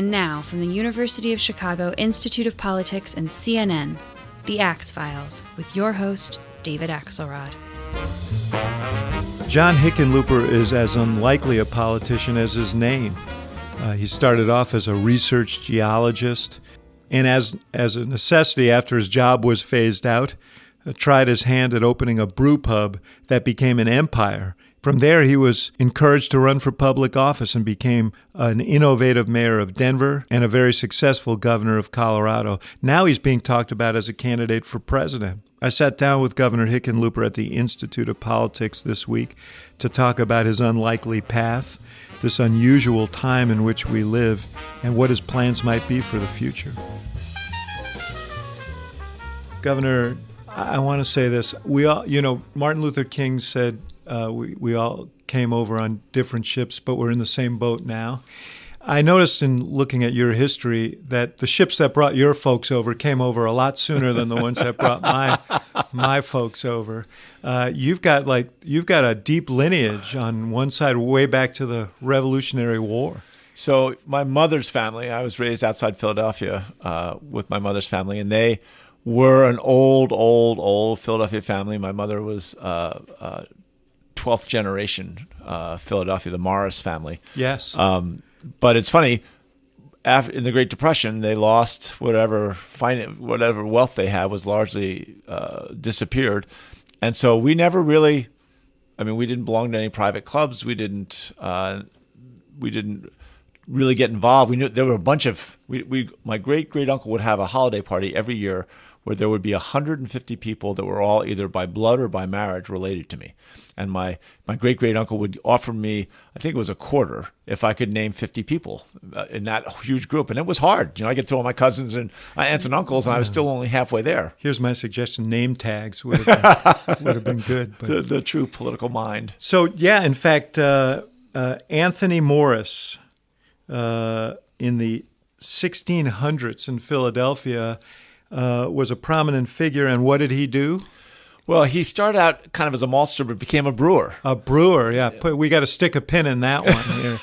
And now, from the University of Chicago Institute of Politics and CNN, The Axe Files, with your host, David Axelrod. John Hickenlooper is as unlikely a politician as his name. He started off as a research geologist, and as a necessity after his job was phased out, tried his hand at opening a brew pub that became an empire. From there, he was encouraged to run for public office and became an innovative mayor of Denver and a very successful governor of Colorado. Now he's being talked about as a candidate for president. I sat down with Governor Hickenlooper at the Institute of Politics this week to talk about his unlikely path, this unusual time in which we live, and what his plans might be for the future. Governor, I want to say this. We all, Martin Luther King said, we all came over on different ships, but we're in the same boat now. I noticed in looking at your history that the ships that brought your folks over came over a lot sooner than the ones that brought my folks over. You've got a deep lineage on one side, way back to the Revolutionary War. So my mother's family, I was raised outside Philadelphia with my mother's family, and they were an old Philadelphia family. My mother was 12th generation Philadelphia, the Morris family. Yes. But it's funny, in the Great Depression, they lost whatever wealth they had was largely disappeared. And so we never really, we didn't belong to any private clubs. We didn't really get involved. We knew there were a bunch of, my great uncle would have a holiday party every year where there would be 150 people that were all either by blood or by marriage related to me. And my great uncle would offer me, I think it was a quarter, if I could name 50 people in that huge group. And it was hard. I get to all my cousins and aunts and uncles, and I was still only halfway there. Here's my suggestion: name tags would have been good. But. The true political mind. So yeah, in fact, Anthony Morris in the 1600s in Philadelphia was a prominent figure. And what did he do? Well, he started out kind of as a maltster, but became a brewer. A brewer, yeah. We got to stick a pin in that one here.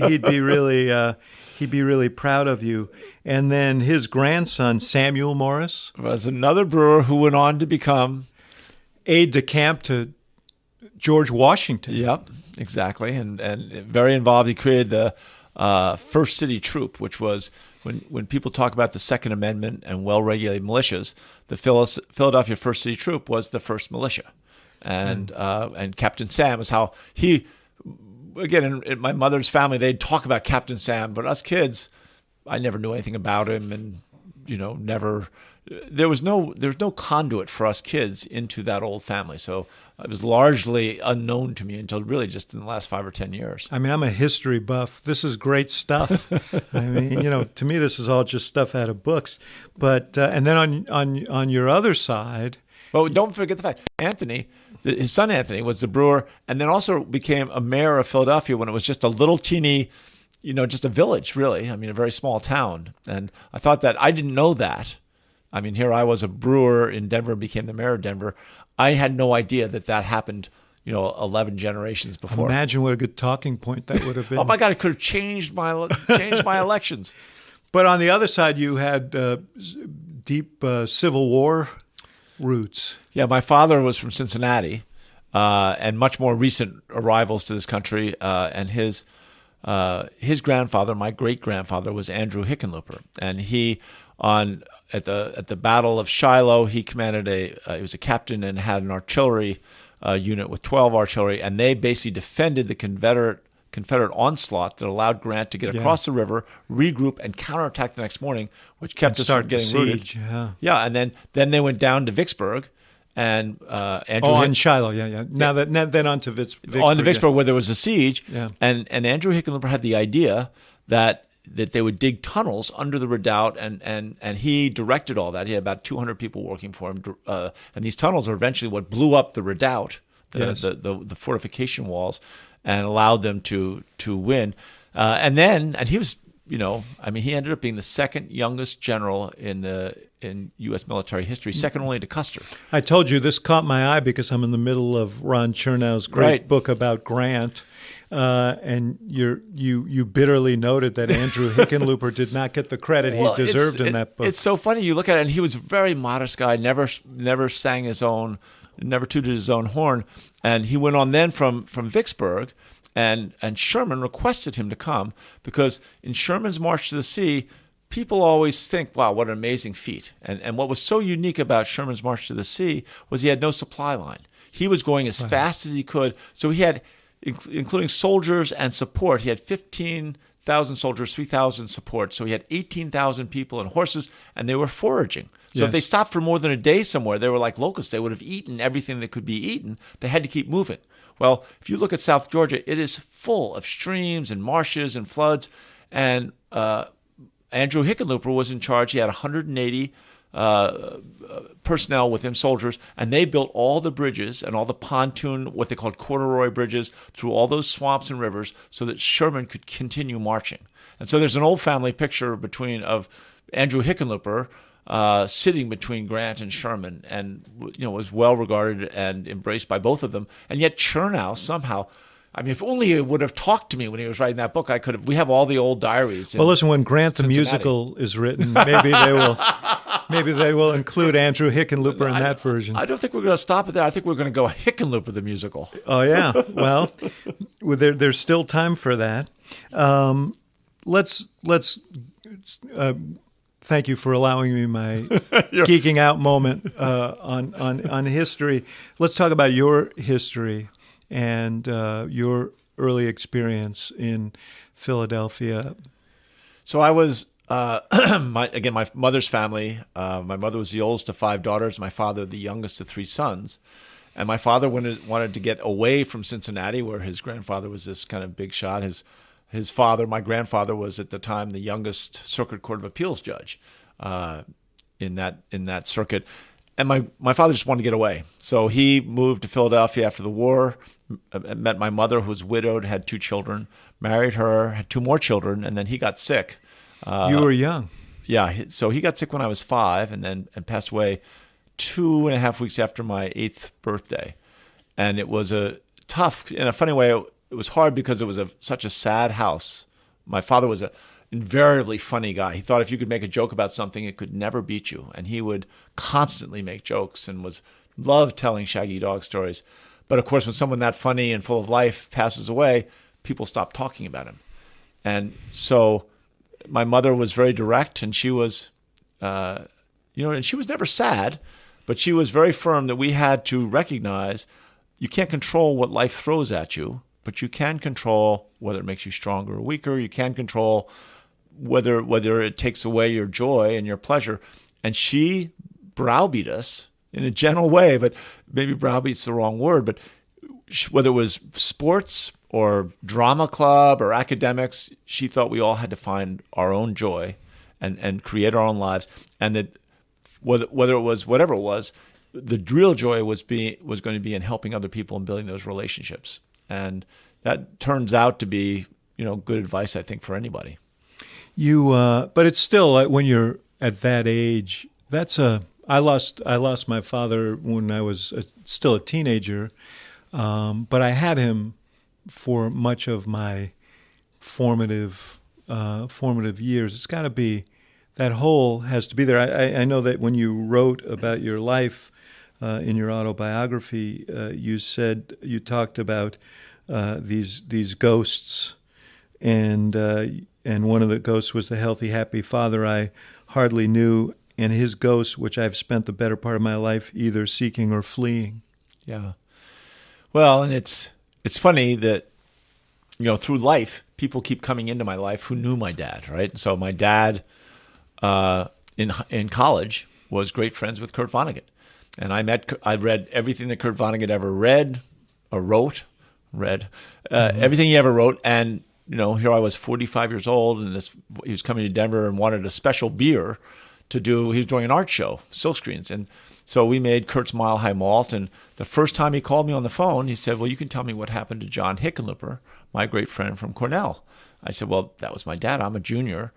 He'd be really proud of you. And then his grandson, Samuel Morris, was another brewer who went on to become aide de camp to George Washington. Yep, exactly, and very involved. He created the First City Troop, which was when people talk about the Second Amendment and well-regulated militias, the Philadelphia First City Troop was the first militia, and Captain Sam is how he. Again, in my mother's family, they'd talk about Captain Sam, but us kids, I never knew anything about him, and never. There was no conduit for us kids into that old family, so it was largely unknown to me until really just in the last 5 or 10 years. I'm a history buff. This is great stuff. To me, this is all just stuff out of books. But and then on your other side, well, don't forget the fact Anthony, his son Anthony, was the brewer, and then also became a mayor of Philadelphia when it was just a little teeny, just a village, really. A very small town. And I thought that I didn't know that. Here I was a brewer in Denver and became the mayor of Denver. I had no idea that happened, 11 generations before. Imagine what a good talking point that would have been. Oh my God, it could have changed my elections. But on the other side, you had deep Civil War roots. Yeah, my father was from Cincinnati, and much more recent arrivals to this country. And his grandfather, my great grandfather, was Andrew Hickenlooper, and he at the Battle of Shiloh, he commanded he was a captain and had an artillery unit with 12 artillery, and they basically defended the Confederate onslaught that allowed Grant to get across the river, regroup, and counterattack the next morning, which kept us from getting routed. Yeah, and then they went down to Vicksburg, and Andrew on Shiloh, yeah. Now then on to Vicksburg. On to Vicksburg, where there was a siege, yeah. And Andrew Hickenlooper had the idea that they would dig tunnels under the redoubt, and he directed all that. He had about 200 people working for him, and these tunnels are eventually what blew up the redoubt, the fortification walls, and allowed them to win. And he was, he ended up being the second youngest general in U.S. military history, second only to Custer. I told you this caught my eye because I'm in the middle of Ron Chernow's great book about Grant. and you bitterly noted that Andrew Hickenlooper did not get the credit he deserved in that book. It's so funny. You look at it, and he was a very modest guy, never sang his own, never tooted his own horn. And he went on then from Vicksburg, and Sherman requested him to come because in Sherman's March to the Sea, people always think, wow, what an amazing feat. And what was so unique about Sherman's March to the Sea was he had no supply line. He was going as fast as he could. So he had, including soldiers and support, he had 15,000 soldiers, 3,000 support. So he had 18,000 people and horses, and they were foraging. So if they stopped for more than a day somewhere, they were like locusts. They would have eaten everything that could be eaten. They had to keep moving. Well, if you look at South Georgia, it is full of streams and marshes and floods. And Andrew Hickenlooper was in charge. He had 180 personnel with him, soldiers, and they built all the bridges and all the pontoon, what they called corduroy bridges, through all those swamps and rivers so that Sherman could continue marching. And so there's an old family picture of Andrew Hickenlooper sitting between Grant and Sherman, and was well regarded and embraced by both of them. And yet Chernow somehow, I mean, if only he would have talked to me when he was writing that book, I could have. We have all the old diaries. Well, listen, when Grant the musical is written, maybe they will include Andrew Hickenlooper in that version. I don't think we're going to stop it there. I think we're going to go Hickenlooper the musical. Oh yeah, well, there's still time for that. Let's. Thank you for allowing me my geeking out moment on history. Let's talk about your history and your early experience in Philadelphia. So I was, my mother's family. My mother was the oldest of 5 daughters. My father, the youngest of 3 sons. And my father wanted to get away from Cincinnati, where his grandfather was this kind of big shot. His father, my grandfather, was at the time the youngest Circuit Court of Appeals judge in that circuit. And my father just wanted to get away. So he moved to Philadelphia after the war, met my mother, who was widowed, had 2 children, married her, had 2 more children, and then he got sick. You were young. Yeah. So he got sick when I was 5 and passed away 2.5 weeks after my 8th birthday. And it was a tough, in a funny way, it was hard because it was such a sad house. My father was an invariably funny guy. He thought if you could make a joke about something, it could never beat you. And he would constantly make jokes and loved telling Shaggy Dog stories. But of course, when someone that funny and full of life passes away, people stop talking about him. And so my mother was very direct, and she was, and she was never sad, but she was very firm that we had to recognize you can't control what life throws at you, but you can control whether it makes you stronger or weaker. You can control whether it takes away your joy and your pleasure. And she browbeat us in a gentle way, but maybe browbeat's the wrong word, but whether it was sports or drama club or academics, she thought we all had to find our own joy and create our own lives. And that whether it was whatever it was, the real joy was going to be in helping other people and building those relationships. And that turns out to be, good advice, I think, for anybody. But it's still, when you're at that age, I lost my father when I was still a teenager, but I had him for much of my formative years. It's got to be, that hole has to be there. I know that when you wrote about your life in your autobiography, you talked about these ghosts, and one of the ghosts was the healthy, happy father I hardly knew, and his ghost, which I've spent the better part of my life either seeking or fleeing. Yeah. Well, and it's funny that through life, people keep coming into my life who knew my dad, right? So my dad in college was great friends with Kurt Vonnegut. And I read everything that Kurt Vonnegut ever read or wrote, everything he ever wrote. And, here I was 45 years old, and he was coming to Denver and wanted a special beer to do. He was doing an art show, silkscreens. And so we made Kurt's Mile High Malt. And the first time he called me on the phone, he said, well, you can tell me what happened to John Hickenlooper, my great friend from Cornell. I said, well, that was my dad. I'm a junior.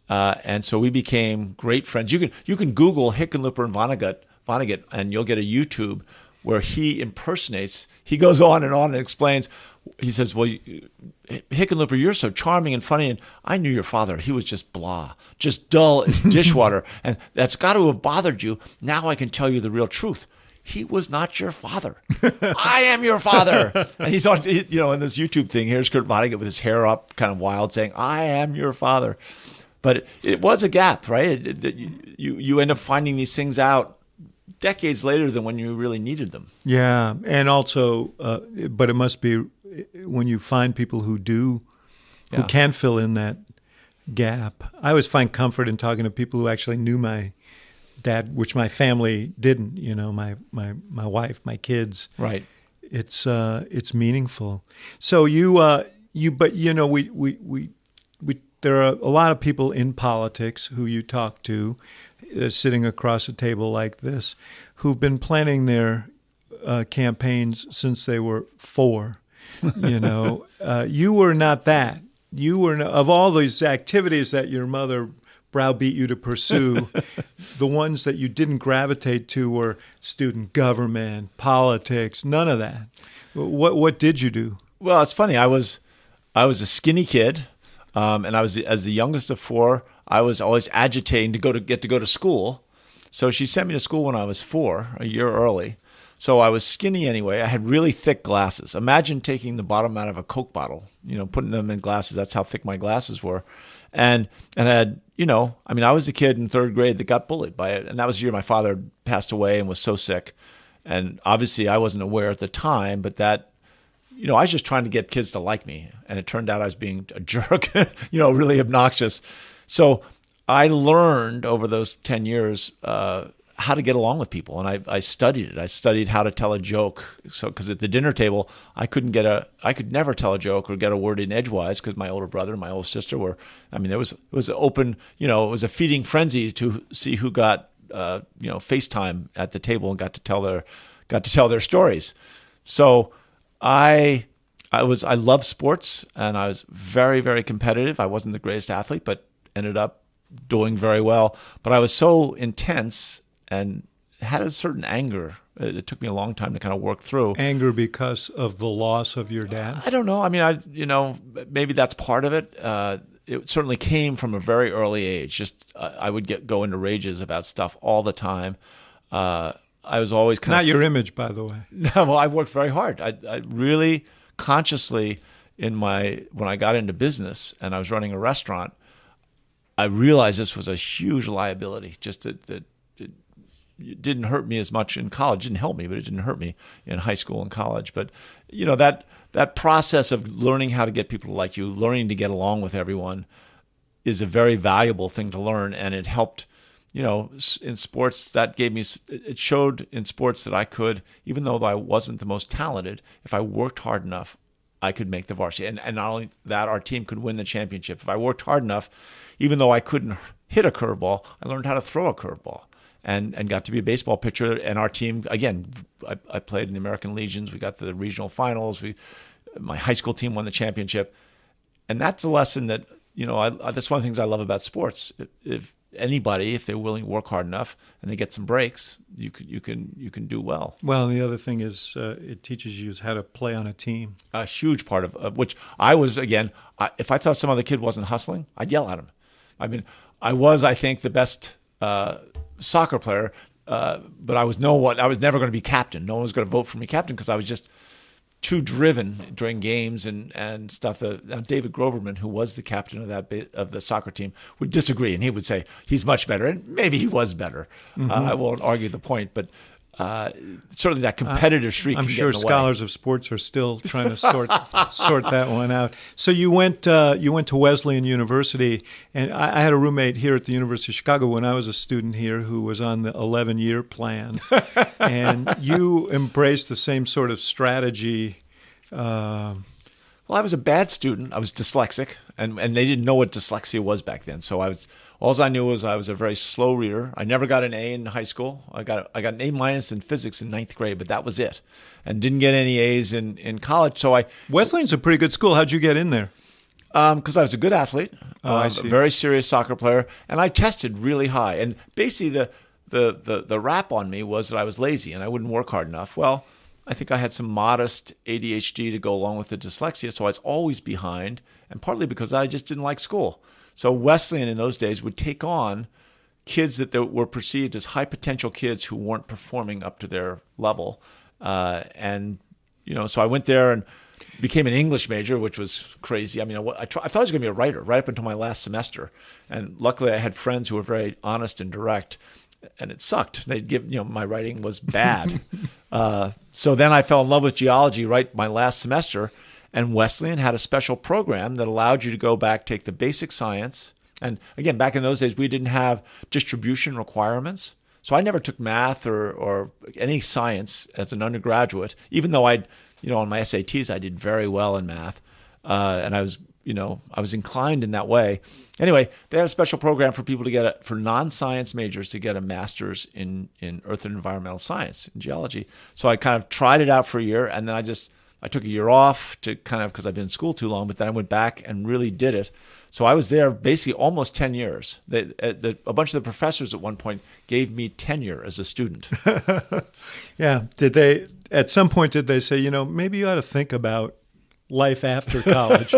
And so we became great friends. You can Google Hickenlooper and Vonnegut, and you'll get a YouTube where he impersonates. He goes on and explains. He says, well, Hickenlooper, you're so charming and funny, and I knew your father. He was just blah, just dull as dishwater, and that's got to have bothered you. Now I can tell you the real truth. He was not your father. I am your father. And he's on, in this YouTube thing. Here's Kurt Vonnegut with his hair up, kind of wild, saying, I am your father. But it was a gap, right? You end up finding these things out decades later than when you really needed them. Yeah, and also, but it must be when you find people who can fill in that gap. I always find comfort in talking to people who actually knew my dad, which my family didn't. My wife, my kids. Right. It's meaningful. So there are a lot of people in politics who you talk to, sitting across a table like this, who've been planning their campaigns since they were 4. You were not that. You were of all these activities that your mother browbeat you to pursue, the ones that you didn't gravitate to were student government, politics, none of that. What did you do? Well, it's funny. I was a skinny kid, and I was as the youngest of 4. I was always agitating to get to go to school. So she sent me to school when I was 4, a year early. So I was skinny anyway. I had really thick glasses. Imagine taking the bottom out of a Coke bottle, putting them in glasses. That's how thick my glasses were. And I had, I was a kid in 3rd grade that got bullied by it. And that was the year my father passed away and was so sick. And obviously I wasn't aware at the time, but that, I was just trying to get kids to like me. And it turned out I was being a jerk, really obnoxious. So I learned over those 10 years how to get along with people. And I studied it. I studied how to tell a joke. So, because at the dinner table, I could never tell a joke or get a word in edgewise because my older brother and my older sister were, it was an open, it was a feeding frenzy to see who got, FaceTime at the table and got to tell their stories. So I love sports and I was very, very competitive. I wasn't the greatest athlete, but ended up doing very well. But I was so intense and had a certain anger. It took me a long time to kind of work through. Anger because of the loss of your dad? I don't know. Maybe that's part of it. It certainly came from a very early age. Just I would go into rages about stuff all the time. I was always not your image, by the way. No, well, I worked very hard. I really consciously when I got into business and I was running a restaurant, I realized this was a huge liability. Just that it didn't hurt me as much in college. It didn't help me, but it didn't hurt me in high school and college. But that process of learning how to get people to like you, learning to get along with everyone, is a very valuable thing to learn, and it helped. In sports, it showed in sports that I could, even though I wasn't the most talented, if I worked hard enough, I could make the varsity. And not only that, our team could win the championship. If I worked hard enough, even though I couldn't hit a curveball, I learned how to throw a curveball and got to be a baseball pitcher. And our team, again, I played in the American Legions. We got to the regional finals. My high school team won the championship. And that's a lesson that, that's one of the things I love about sports. If anybody, if they're willing to work hard enough and they get some breaks, you can do well. Well, the other thing is it teaches you how to play on a team. A huge part of which I was, again, if I thought some other kid wasn't hustling, I'd yell at him. I think, the best soccer player, but I was never going to be captain. No one was going to vote for me captain because I was just too driven during games and stuff. David Groverman, who was the captain of the soccer team, would disagree, and he would say he's much better, and maybe he was better. Mm-hmm. I won't argue the point, but certainly that competitive streak. I'm sure scholars of sports are still trying to sort that one out. So you went to Wesleyan University, and I had a roommate here at the University of Chicago when I was a student here who was on the 11-year plan, and you embraced the same sort of strategy. Well, I was a bad student. I was dyslexic, and they didn't know what dyslexia was back then. So all I knew was I was a very slow reader. I never got an A in high school. I got an A- in physics in 9th grade, but that was it. And didn't get any A's in college. So Wesleyan's a pretty good school. How'd you get in there? Because I was a good athlete, I see. A very serious soccer player, and I tested really high. And basically the rap on me was that I was lazy and I wouldn't work hard enough. Well, I think I had some modest ADHD to go along with the dyslexia, so I was always behind, and partly because I just didn't like school. So Wesleyan in those days would take on kids that were perceived as high potential kids who weren't performing up to their level. So I went there and became an English major, which was crazy. I mean, I thought I was going to be a writer right up until my last semester. And luckily I had friends who were very honest and direct, and it sucked. They'd give, my writing was bad. So then I fell in love with geology right my last semester, and Wesleyan had a special program that allowed you to go back, take the basic science. And again, back in those days, we didn't have distribution requirements. So I never took math or any science as an undergraduate, even though on my SATs, I did very well in math. And I was inclined in that way. Anyway, they had a special program for people for non-science majors to get a master's in earth and environmental science, in geology. So I kind of tried it out for a year, and then I took a year off because I've been in school too long, but then I went back and really did it. So I was there basically almost 10 years. A bunch of the professors at one point gave me tenure as a student. Yeah. At some point, did they say, maybe you ought to think about life after college?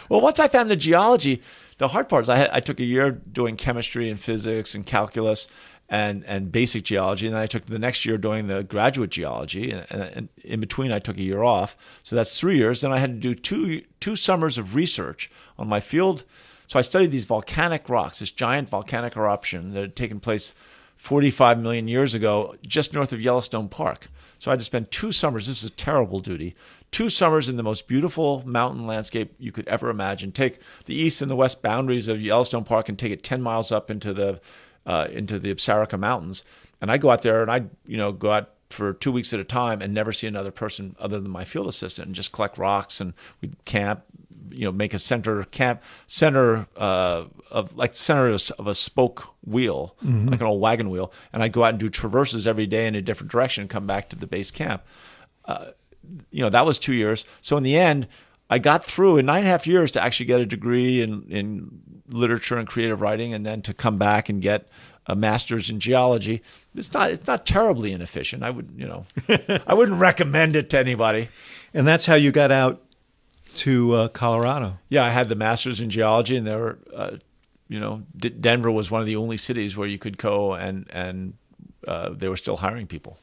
Well, once I found the geology, the hard part is I took a year doing chemistry and physics and calculus and basic geology, and then I took the next year doing the graduate geology, and in between I took a year off. So that's 3 years. Then I had to do two summers of research on my field. So I studied these volcanic rocks, this giant volcanic eruption that had taken place 45 million years ago just north of Yellowstone Park. So I had to spend 2 summers. This was a terrible duty. 2 summers in the most beautiful mountain landscape you could ever imagine. Take the east and the west boundaries of Yellowstone Park and take it 10 miles up into the Apsarika Mountains. And I go out there and I go out for 2 weeks at a time and never see another person other than my field assistant, and just collect rocks, and we'd camp, make a center of a spoke wheel, mm-hmm. like an old wagon wheel. And I'd go out and do traverses every day in a different direction and come back to the base camp. That was 2 years. So in the end, I got through in 9.5 years to actually get a degree in literature and creative writing, and then to come back and get a master's in geology. It's not terribly inefficient. I wouldn't recommend it to anybody. And that's how you got out to Colorado. Yeah, I had the master's in geology, and there were, Denver was one of the only cities where you could go, and they were still hiring people.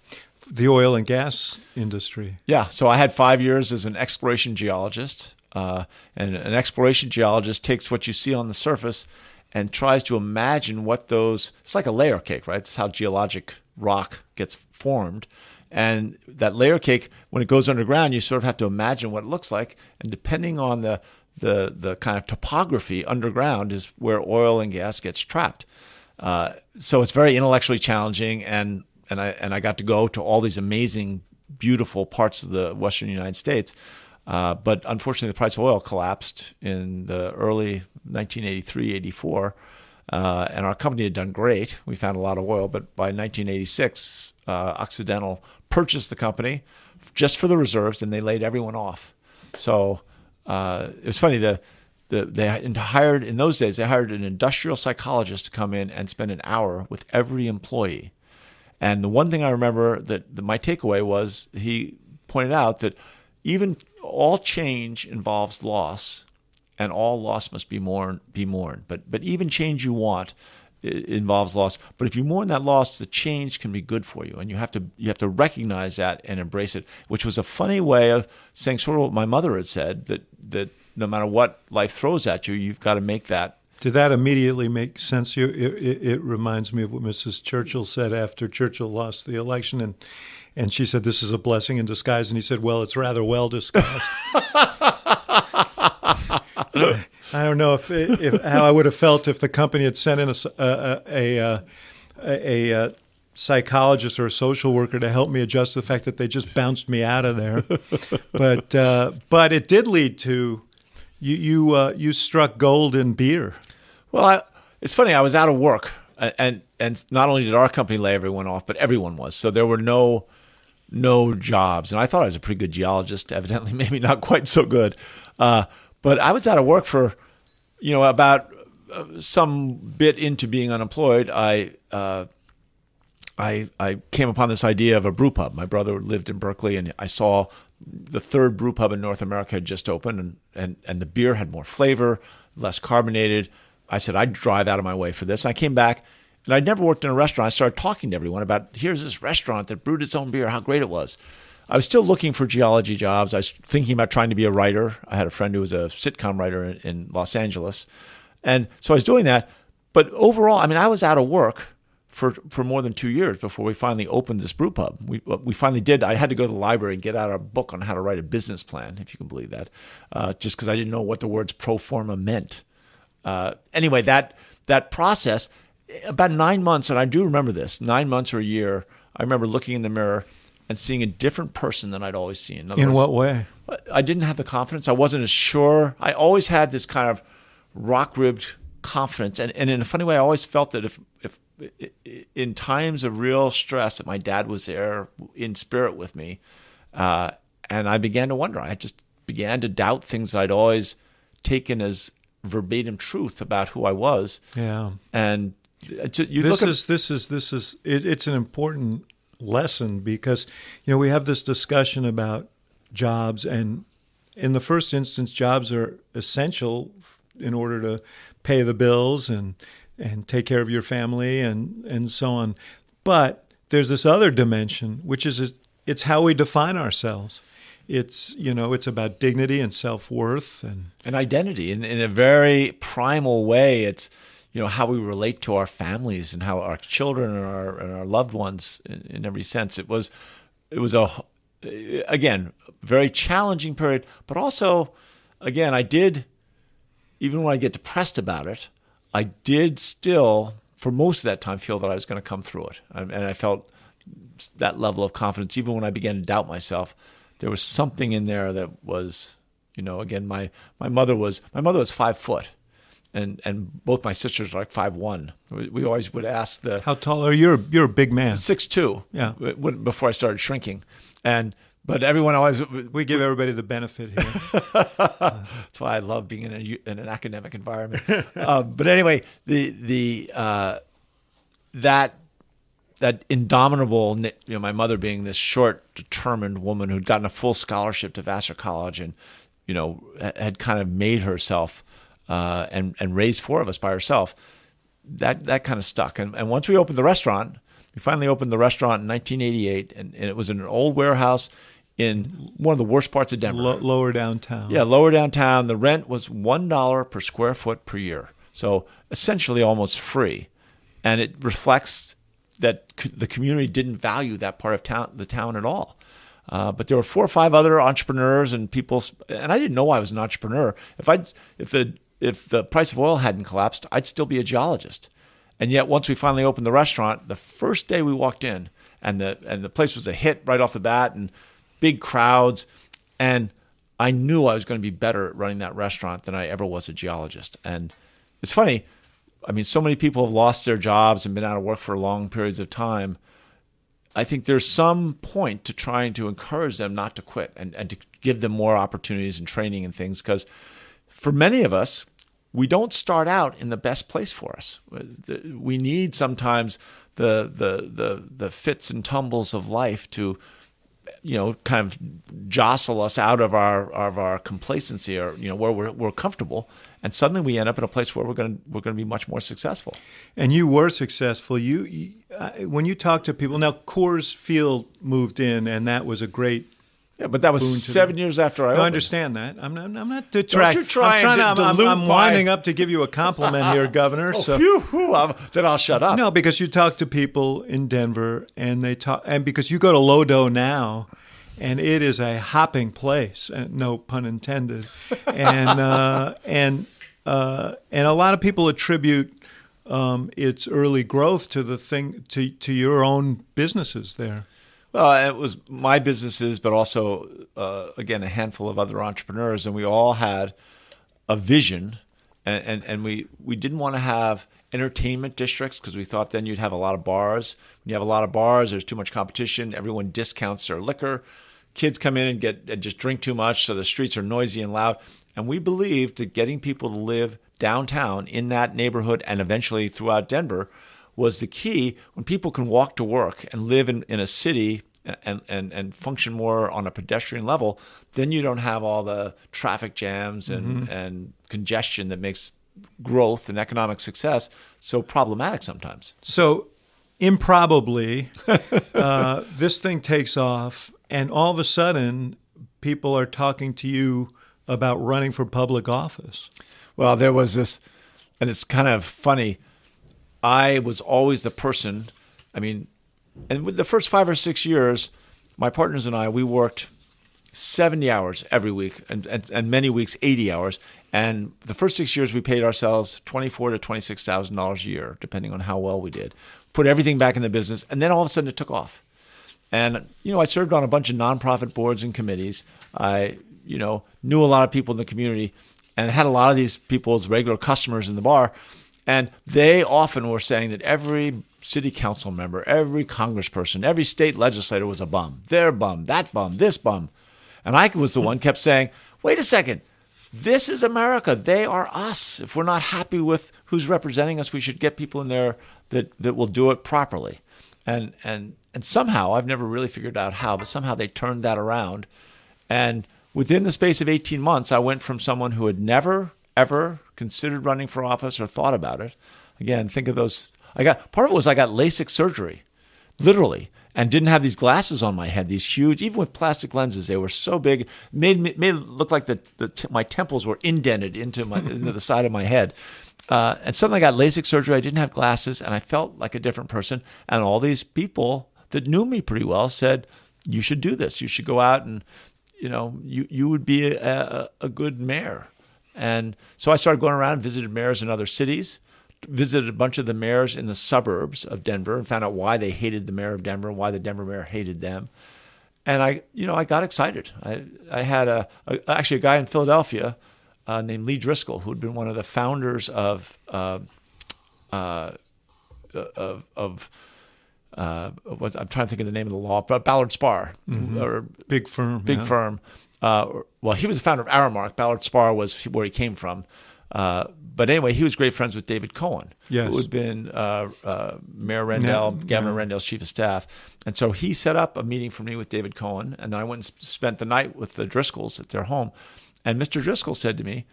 The oil and gas industry. Yeah, so I had 5 years as an exploration geologist, and an exploration geologist takes what you see on the surface and tries to imagine it's like a layer cake, right? It's how geologic rock gets formed. And that layer cake, when it goes underground, you sort of have to imagine what it looks like. And depending on the kind of topography underground is where oil and gas gets trapped. So it's very intellectually challenging, and I got to go to all these amazing, beautiful parts of the western United States. But unfortunately, the price of oil collapsed in the early 1983, 84. And our company had done great. We found a lot of oil. But by 1986, Occidental purchased the company just for the reserves, and they laid everyone off. So it was funny. In those days, they hired an industrial psychologist to come in and spend an hour with every employee. And the one thing I remember that my takeaway was, he pointed out that even all change involves loss, and all loss must be mourned. But even change you want involves loss. But if you mourn that loss, the change can be good for you, and you have to recognize that and embrace it. Which was a funny way of saying sort of what my mother had said, that no matter what life throws at you, you've got to make that. Did that immediately make sense to you? It reminds me of what Mrs. Churchill said after Churchill lost the election, and she said, "This is a blessing in disguise," and he said, "Well, it's rather well disguised." I don't know if how I would have felt if the company had sent in a psychologist or a social worker to help me adjust to the fact that they just bounced me out of there. But it did lead to you struck gold in beer. Well, it's funny. I was out of work, and not only did our company lay everyone off, but everyone was. So there were no jobs, and I thought I was a pretty good geologist. Evidently, maybe not quite so good. But I was out of work for, about some bit into being unemployed. I I came upon this idea of a brew pub. My brother lived in Berkeley, and I saw the third brew pub in North America had just opened, and the beer had more flavor, less carbonated. I said, I'd drive out of my way for this. I came back, and I'd never worked in a restaurant. I started talking to everyone about, here's this restaurant that brewed its own beer, how great it was. I was still looking for geology jobs. I was thinking about trying to be a writer. I had a friend who was a sitcom writer in Los Angeles. And so I was doing that. But overall, I mean, I was out of work for more than 2 years before we finally opened this brew pub. We finally did. I had to go to the library and get out a book on how to write a business plan, if you can believe that, just because I didn't know what the words pro forma meant. Anyway, that process, about 9 months, and I do remember this, 9 months or a year, I remember looking in the mirror and seeing a different person than I'd always seen. In what way? I didn't have the confidence. I wasn't as sure. I always had this kind of rock-ribbed confidence. And in a funny way, I always felt that if in times of real stress, that my dad was there in spirit with me. And I began to wonder. I just began to doubt things I'd always taken as verbatim truth about who I was. Yeah. And it's an important lesson because, we have this discussion about jobs, and in the first instance, jobs are essential in order to pay the bills and take care of your family and so on. But there's this other dimension, which is it's how we define ourselves. It's it's about dignity and self-worth and identity in a very primal way. It's how we relate to our families and how our children and our loved ones in every sense. It was again, very challenging period, but also, again, I did, even when I get depressed about it, I did still, for most of that time, feel that I was going to come through it. And I felt that level of confidence, even when I began to doubt myself. There was something in there that was, again, my mother was 5 foot. And both my sisters are like 5'1". We always would ask how tall are you? You're a big man. 6'2". Yeah. Before I started shrinking, but everyone always we give everybody the benefit here. That's why I love being in an academic environment. But anyway, that indomitable, my mother being this short, determined woman who'd gotten a full scholarship to Vassar College and had kind of made herself. And raised 4 of us by herself, that kind of stuck. And once we opened the restaurant, we finally opened the restaurant in 1988, and it was in an old warehouse in one of the worst parts of Denver. Lower downtown. Yeah, lower downtown. The rent was $1 per square foot per year, so essentially almost free. And it reflects that the community didn't value that part of the town at all. But there were 4 or 5 other entrepreneurs and people, and I didn't know I was an entrepreneur. If the price of oil hadn't collapsed, I'd still be a geologist. And yet, once we finally opened the restaurant, the first day we walked in, and the place was a hit right off the bat, and big crowds, and I knew I was going to be better at running that restaurant than I ever was a geologist. And it's funny, I mean, so many people have lost their jobs and been out of work for long periods of time. I think there's some point to trying to encourage them not to quit and to give them more opportunities and training and things, because for many of us, we don't start out in the best place for us. We need sometimes the fits and tumbles of life to, kind of jostle us out of our complacency or where we're comfortable, and suddenly we end up in a place where we're going to be much more successful. And you were successful. You when you talk to people now, Coors Field moved in, and that was a great. Yeah, but that was 7 years after I opened. I understand that. I'm not detracting. Don't you try I'm winding up to give you a compliment here, Governor. Then I'll shut up. No, because you talk to people in Denver, and because you go to Lodo now, and it is a hopping place, no pun intended, and a lot of people attribute its early growth to your own businesses there. Well, it was my businesses, but also, again, a handful of other entrepreneurs, and we all had a vision, and we didn't want to have entertainment districts because we thought then you'd have a lot of bars. When you have a lot of bars, there's too much competition. Everyone discounts their liquor. Kids come in and just drink too much, so the streets are noisy and loud. And we believed that getting people to live downtown in that neighborhood and eventually throughout Denver was the key. When people can walk to work and live in a city and function more on a pedestrian level, then you don't have all the traffic jams and congestion that makes growth and economic success so problematic sometimes. So improbably, this thing takes off, and all of a sudden, people are talking to you about running for public office. Well, there was this, and it's kind of funny. I was always the person, and with the first 5 or 6 years, my partners and I, we worked 70 hours every week and many weeks 80 hours. And the first 6 years, we paid ourselves $24,000 to $26,000 a year, depending on how well we did. Put everything back in the business, and then all of a sudden it took off. And I served on a bunch of nonprofit boards and committees. I knew a lot of people in the community, and had a lot of these people as regular customers in the bar. And they often were saying that every city council member, every congressperson, every state legislator was a bum. Their bum, that bum, this bum. And I was the one kept saying, wait a second, this is America. They are us. If we're not happy with who's representing us, we should get people in there that will do it properly. And somehow, I've never really figured out how, but somehow they turned that around. And within the space of 18 months, I went from someone who had never, ever considered running for office or thought about it. Again, think of those. Part of it was I got LASIK surgery, literally, and didn't have these glasses on my head, these huge, even with plastic lenses, they were so big, made it look like my temples were indented into the side of my head. And suddenly I got LASIK surgery. I didn't have glasses, and I felt like a different person. And all these people that knew me pretty well said, you should do this. You should go out and, you would be a good mayor. And so I started going around and visited mayors in other cities, visited a bunch of the mayors in the suburbs of Denver, and found out why they hated the mayor of Denver and why the Denver mayor hated them. And I got excited. I had actually a guy in Philadelphia named Lee Driscoll, who had been one of the founders of what I'm trying to think of the name of the law, but Ballard Spahr, or big firm. Firm. Well, he was the founder of Aramark. Ballard Spahr was where he came from. But anyway, he was great friends with David Cohen, who had been Mayor Rendell, Governor Rendell's chief of staff. And so he set up a meeting for me with David Cohen, and then I went and spent the night with the Driscolls at their home. And Mr. Driscoll said to me,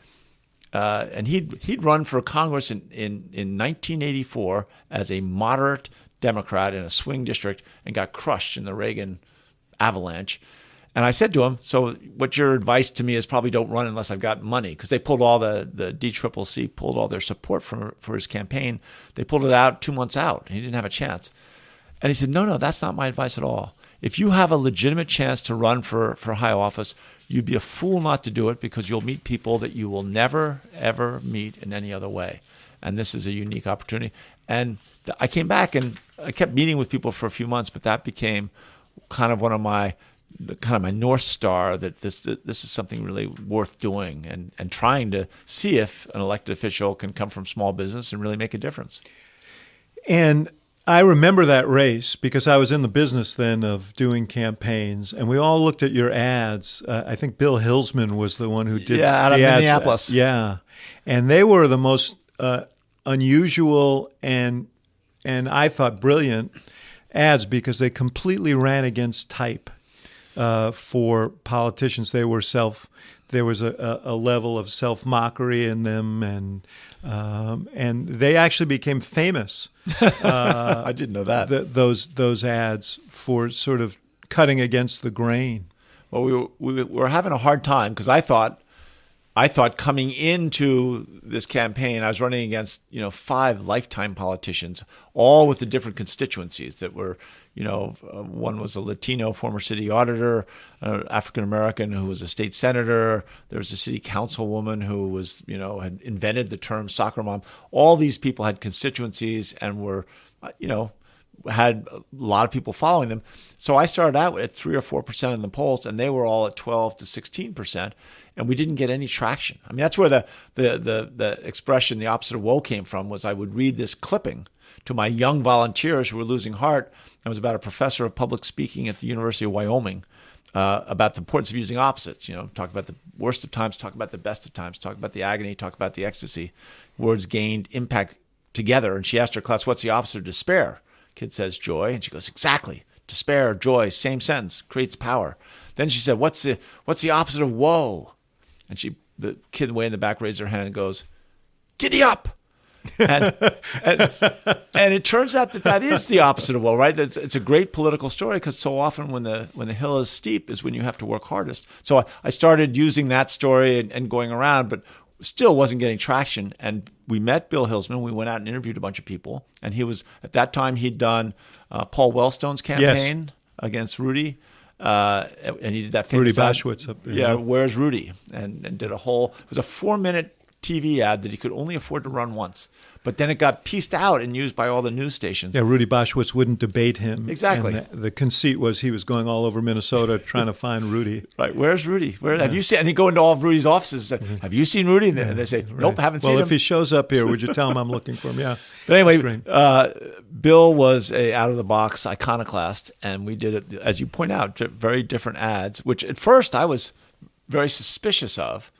and he'd run for Congress in 1984 as a moderate Democrat in a swing district and got crushed in the Reagan avalanche. And I said to him, so what your advice to me is probably don't run unless I've got money, because they pulled all the DCCC pulled all their support for his campaign. They pulled it out 2 months out. And he didn't have a chance. And he said, no, that's not my advice at all. If you have a legitimate chance to run for high office, you'd be a fool not to do it, because you'll meet people that you will never, ever meet in any other way. And this is a unique opportunity. And I came back and I kept meeting with people for a few months, but that became kind of my North Star, that this is something really worth doing, and trying to see if an elected official can come from small business and really make a difference. And I remember that race because I was in the business then of doing campaigns, and we all looked at your ads. I think Bill Hilsman was the one who did out of Minneapolis. Yeah, and they were the most unusual and I thought brilliant ads, because they completely ran against type. For politicians, there was a level of self-mockery in them, and they actually became famous. I didn't know that. Those ads for sort of cutting against the grain. Well, we were having a hard time, because I thought coming into this campaign, I was running against 5 lifetime politicians, all with the different constituencies that were. One was a Latino former city auditor, an African American who was a state senator. There was a city councilwoman who was, had invented the term soccer mom. All these people had constituencies and were, had a lot of people following them. So I started out at 3 or 4% in the polls, and they were all at 12 to 16%, and we didn't get any traction. I mean, that's where the expression, the opposite of woe, came from. Was I would read this clipping to my young volunteers who were losing heart. It was about a professor of public speaking at the University of Wyoming about the importance of using opposites. Talk about the worst of times, talk about the best of times, talk about the agony, talk about the ecstasy. Words gained impact together. And she asked her class, what's the opposite of despair? Kid says joy. And she goes, exactly. Despair, joy, same sentence, creates power. Then she said, what's the opposite of woe? And the kid way in the back raised her hand and goes, giddy up. and it turns out that is the opposite of woe, right? It's a great political story, because so often when the hill is steep is when you have to work hardest. So I started using that story and going around, but still wasn't getting traction. And we met Bill Hillsman. We went out and interviewed a bunch of people. And he was, at that time, he'd done Paul Wellstone's campaign against Rudy. And he did that famous Rudy Boschwitz up there. Yeah, Where's Rudy? And did it was a 4-minute TV ad that he could only afford to run once. But then it got pieced out and used by all the news stations. Yeah, Rudy Boschwitz wouldn't debate him. Exactly. And the conceit was he was going all over Minnesota trying to find Rudy. Right. Where's Rudy? Have you seen? And he'd go into all of Rudy's offices and say, have you seen Rudy? And they say, nope, haven't seen him. Well, if he shows up here, would you tell him I'm looking for him? Yeah. But anyway, Bill was a out-of-the-box iconoclast, and we did it, as you point out, very different ads, which at first I was very suspicious of,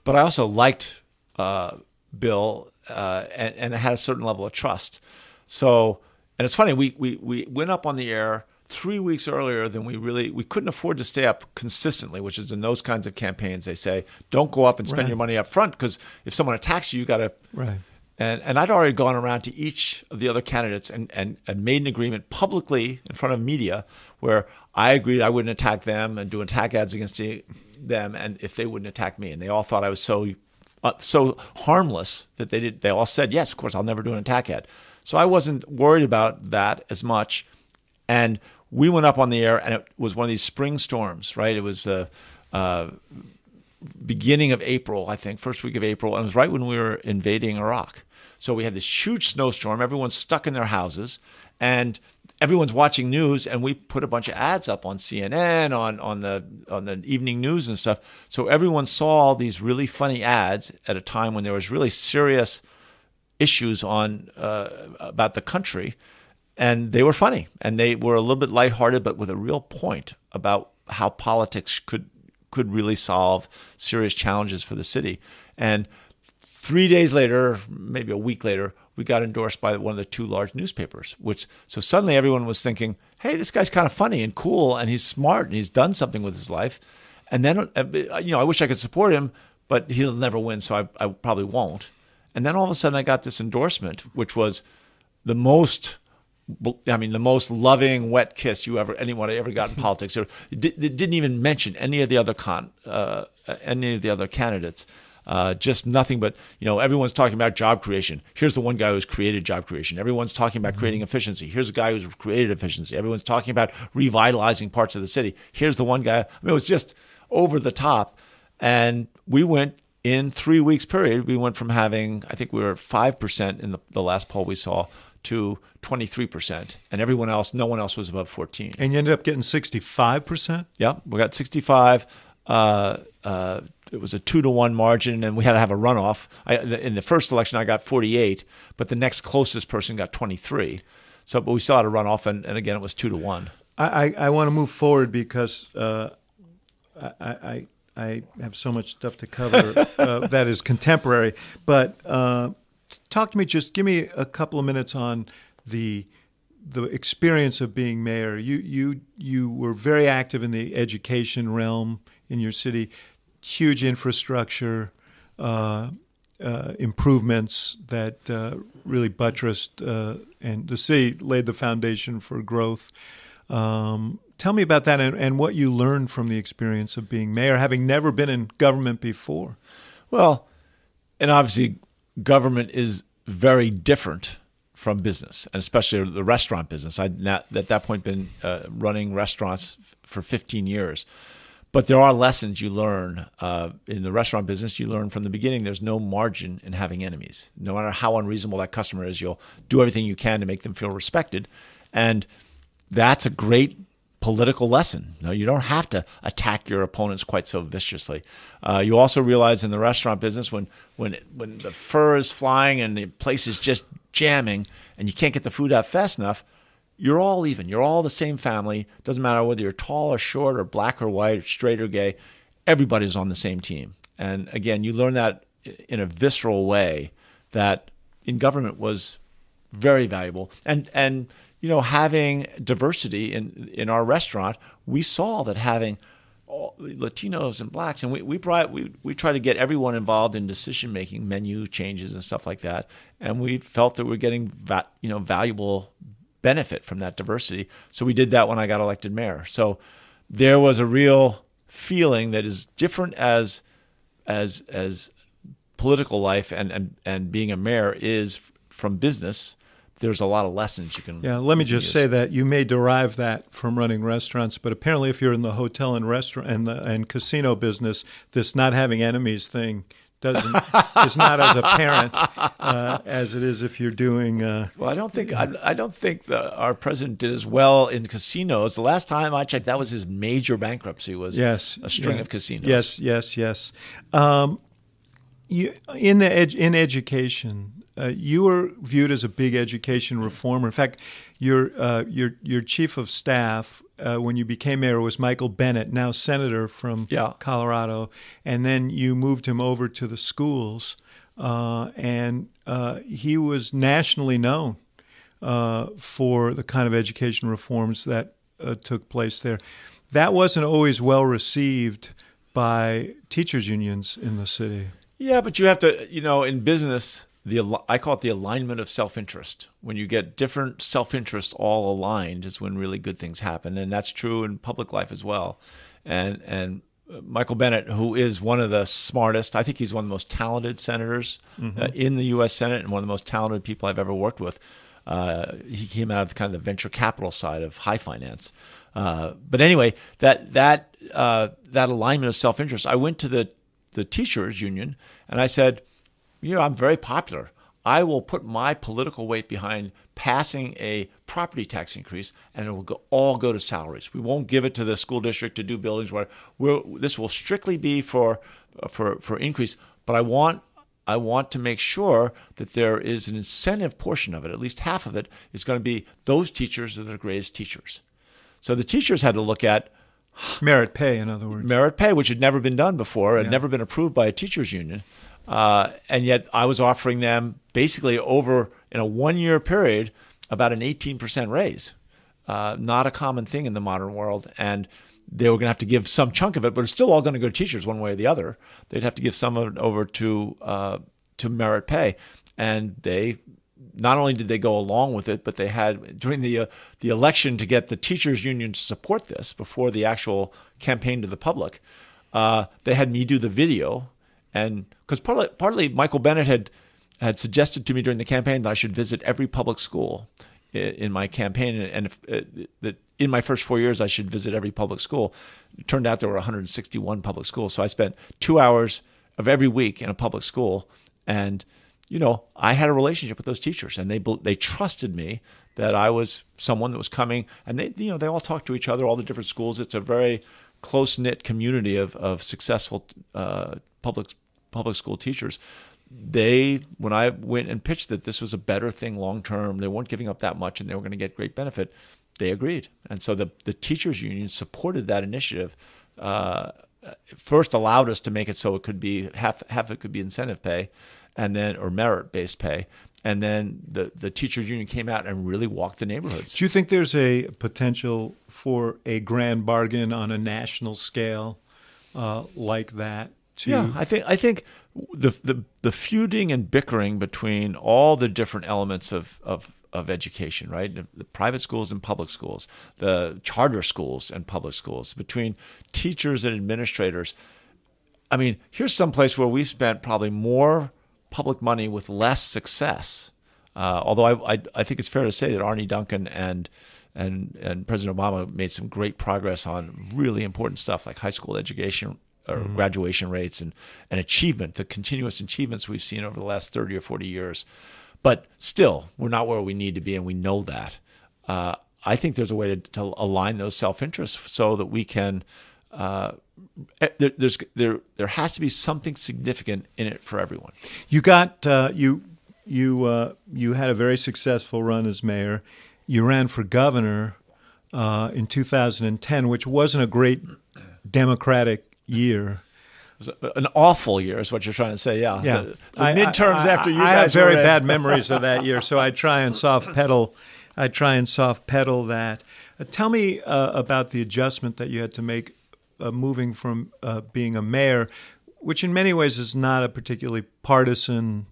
but I also liked Bill, and it had a certain level of trust. So, and it's funny, we went up on the air 3 weeks earlier than we couldn't afford to stay up consistently, which is in those kinds of campaigns, they say, don't go up and spend your money up front, because if someone attacks you, you got to. Right. And I'd already gone around to each of the other candidates and made an agreement publicly in front of media where I agreed I wouldn't attack them and do attack ads against them, and if they wouldn't attack me. And they all thought I was so harmless that they all said, yes, of course, I'll never do an attack ad. So I wasn't worried about that as much. And we went up on the air, and it was one of these spring storms, right? It was the beginning of April, I think, first week of April. And it was right when we were invading Iraq. So we had this huge snowstorm. Everyone's stuck in their houses, and everyone's watching news. And we put a bunch of ads up on CNN, on the evening news and stuff. So everyone saw these really funny ads at a time when there was really serious issues on about the country, and they were funny, and they were a little bit lighthearted, but with a real point about how politics could really solve serious challenges for the city. And 3 days later, maybe a week later, we got endorsed by one of the 2 large newspapers. So suddenly everyone was thinking, hey, this guy's kind of funny and cool, and he's smart, and he's done something with his life. And then, I wish I could support him, but he'll never win, so I probably won't. And then all of a sudden I got this endorsement, which was the most loving wet kiss anyone ever got in politics. It didn't even mention any of the other candidates. Just nothing but, everyone's talking about job creation. Here's the one guy who's created job creation. Everyone's talking about creating efficiency. Here's a guy who's created efficiency. Everyone's talking about revitalizing parts of the city. Here's the one guy. It was just over the top. And we went in 3 weeks period. We went from having, I think we were 5% in the last poll we saw, to 23%. And no one else was above 14. And you ended up getting 65%? Yeah, we got 65. It was a 2-to-1 margin, and we had to have a runoff. In the first election, I got 48, but the next closest person got 23. But we still had a runoff, and again, it was 2-to-1. I want to move forward because I have so much stuff to cover that is contemporary. But talk to me, just give me a couple of minutes on the experience of being mayor. You were very active in the education realm in your city. Huge infrastructure improvements that really buttressed and the city laid the foundation for growth. Tell me about that and what you learned from the experience of being mayor, having never been in government before. Well, and obviously government is very different from business, and especially the restaurant business. I'd at that point been running restaurants for 15 years. But there are lessons you learn in the restaurant business. You learn from the beginning there's no margin in having enemies. No matter how unreasonable that customer is, you'll do everything you can to make them feel respected. And that's a great political lesson. You don't have to attack your opponents quite so viciously. You also realize in the restaurant business when the fur is flying and the place is just jamming and you can't get the food out fast enough, you're all even. You're all the same family. Doesn't matter whether you're tall or short or black or white, or straight or gay. Everybody's on the same team. And again, you learn that in a visceral way that in government was very valuable. And having diversity in our restaurant, we saw that having Latinos and blacks, and we try to get everyone involved in decision making, menu changes and stuff like that, and we felt that we're getting valuable benefit from that diversity. So we did that when I got elected mayor. So there was a real feeling that is different as political life and being a mayor is from business. There's a lot of lessons you can. Yeah, let me just say that you may derive that from running restaurants, but apparently, if you're in the hotel and restaurant and casino business, this not having enemies thing is not as apparent as it is if you're doing. Well, I don't think our president did as well in casinos. The last time I checked, that was his major bankruptcy. Was a string of casinos. Yes. In education. You were viewed as a big education reformer. In fact, your chief of staff when you became mayor was Michael Bennet, now senator from Colorado, and then you moved him over to the schools, and he was nationally known for the kind of education reforms that took place there. That wasn't always well received by teachers' unions in the city. Yeah, but you have to, in business, I call it the alignment of self-interest. When you get different self-interest all aligned is when really good things happen. And that's true in public life as well. And Michael Bennet, who is one of the smartest, I think he's one of the most talented senators in the U.S. Senate and one of the most talented people I've ever worked with. He came out of kind of the venture capital side of high finance. But anyway, that alignment of self-interest, I went to the teachers union and I said, I'm very popular. I will put my political weight behind passing a property tax increase, and it will all go to salaries. We won't give it to the school district to do buildings. This will strictly be for increase. But I want to make sure that there is an incentive portion of it. At least half of it is going to be those teachers that are the greatest teachers. So the teachers had to look at merit pay, in other words. Merit pay, which had never been done before, had never been approved by a teachers union. And yet I was offering them basically over in a 1-year period about an 18% raise. Not a common thing in the modern world. And they were going to have to give some chunk of it, but it's still all going to go to teachers one way or the other. They'd have to give some of it over to merit pay. And they not only did they go along with it, but they had during the election to get the teachers union to support this before the actual campaign to the public. They had me do the video. And because partly Michael Bennet had suggested to me during the campaign that I should visit every public school in my campaign, and that in my first 4 years I should visit every public school. It turned out there were 161 public schools, so I spent 2 hours of every week in a public school, and I had a relationship with those teachers, and they trusted me that I was someone that was coming, and they all talk to each other, all the different schools. It's a very close-knit community of successful public school teachers. When I went and pitched that this was a better thing long term, they weren't giving up that much and they were going to get great benefit, they agreed. And so the teachers union supported that initiative. First allowed us to make it so it could be half it could be incentive pay, and then or merit based pay. And then the teachers union came out and really walked the neighborhoods. Do you think there's a potential for a grand bargain on a national scale like that? Yeah, I think the feuding and bickering between all the different elements of education, right? The private schools and public schools, the charter schools and public schools, between teachers and administrators. I mean, here's some place where we've spent probably more public money with less success. Although I think it's fair to say that Arne Duncan and President Obama made some great progress on really important stuff like high school education or graduation rates and achievement, the continuous achievements we've seen over the last 30 or 40 years. But still, we're not where we need to be, and we know that. I think there's a way to align those self-interests so that we can there has to be something significant in it for everyone. You got you had a very successful run as mayor. You ran for governor in 2010, which wasn't a great Democratic year. was an awful year, is what you're trying to say. Yeah. Yeah. The midterms after you I guys have very were in. bad memories of that year, so I try and soft pedal. That. Tell me about the adjustment that you had to make moving from being a mayor, which in many ways is not a particularly partisan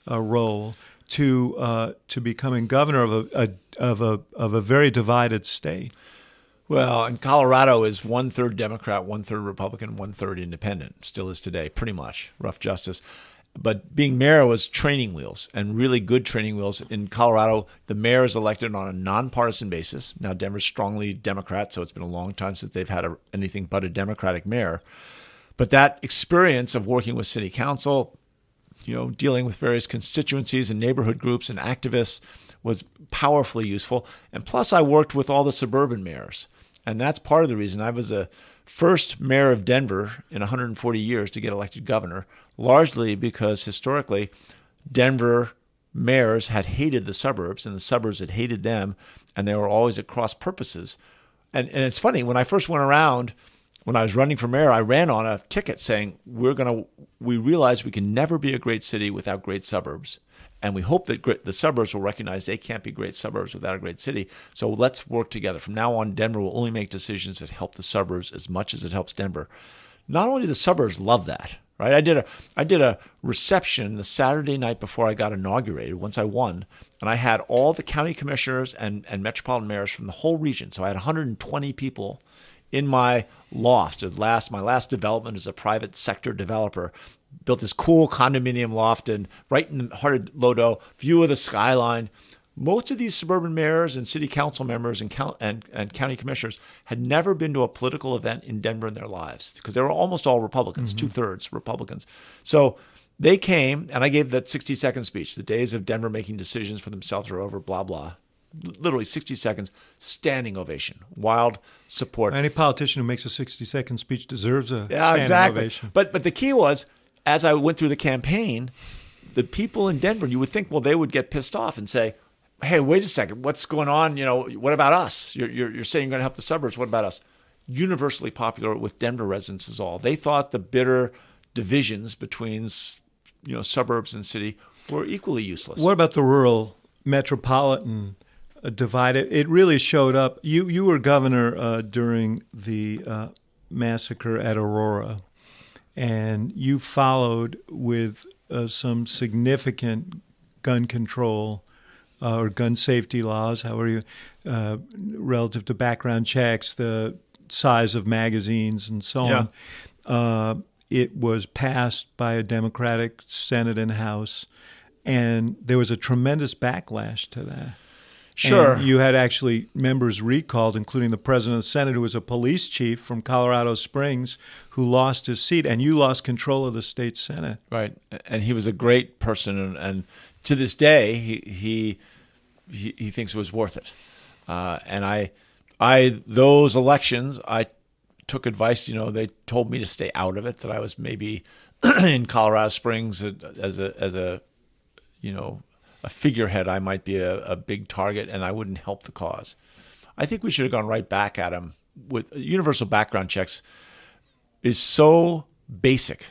role, to becoming governor of a very divided state. Well, in Colorado is 1/3 Democrat, 1/3 Republican, 1/3 independent. Still is today, pretty much. Rough justice. But being mayor was training wheels, and really good training wheels. In Colorado, the mayor is elected on a nonpartisan basis. Now, Denver's strongly Democrat, so it's been a long time since they've had anything but a Democratic mayor. But that experience of working with city council, dealing with various constituencies and neighborhood groups and activists was powerfully useful. And plus, I worked with all the suburban mayors. And that's part of the reason I was the first mayor of Denver in 140 years to get elected governor, largely because historically, Denver mayors had hated the suburbs and the suburbs had hated them, and they were always at cross purposes. And it's funny, when I first went around, when I was running for mayor, I ran on a ticket saying, we realize we can never be a great city without great suburbs. And we hope that the suburbs will recognize they can't be great suburbs without a great city. So let's work together. From now on, Denver will only make decisions that help the suburbs as much as it helps Denver. Not only do the suburbs love that, right? I did a reception the Saturday night before I got inaugurated, once I won, and I had all the county commissioners and metropolitan mayors from the whole region. So I had 120 people in my loft. My last development as a private sector developer. Built this cool condominium loft and right in the heart of Lodo, view of the skyline. Most of these suburban mayors and city council members and county commissioners had never been to a political event in Denver in their lives because they were almost all Republicans, 2/3 Republicans. So they came and I gave that 60-second speech. The days of Denver making decisions for themselves are over, blah, blah. Literally 60 seconds, standing ovation, wild support. Any politician who makes a 60-second speech deserves a standing ovation. But the key was, as I went through the campaign, the people in Denver, you would think, well, they would get pissed off and say, hey, wait a second, what's going on? What about us? You're saying you're going to help the suburbs. What about us? Universally popular with Denver residents is all. They thought the bitter divisions between suburbs and city were equally useless. What about the rural metropolitan divide? It really showed up. You were governor during the massacre at Aurora, and you followed with some significant gun control or gun safety laws, relative to background checks, the size of magazines, and so on. It was passed by a Democratic Senate and House, and there was a tremendous backlash to that. Sure. And you had actually members recalled, including the president of the Senate, who was a police chief from Colorado Springs, who lost his seat, and you lost control of the state Senate. Right. And he was a great person, and to this day, he thinks it was worth it. And those elections, I took advice. They told me to stay out of it. That I was maybe in Colorado Springs as a figurehead. I might be a big target, and I wouldn't help the cause. I think we should have gone right back at him with universal background checks. Is so basic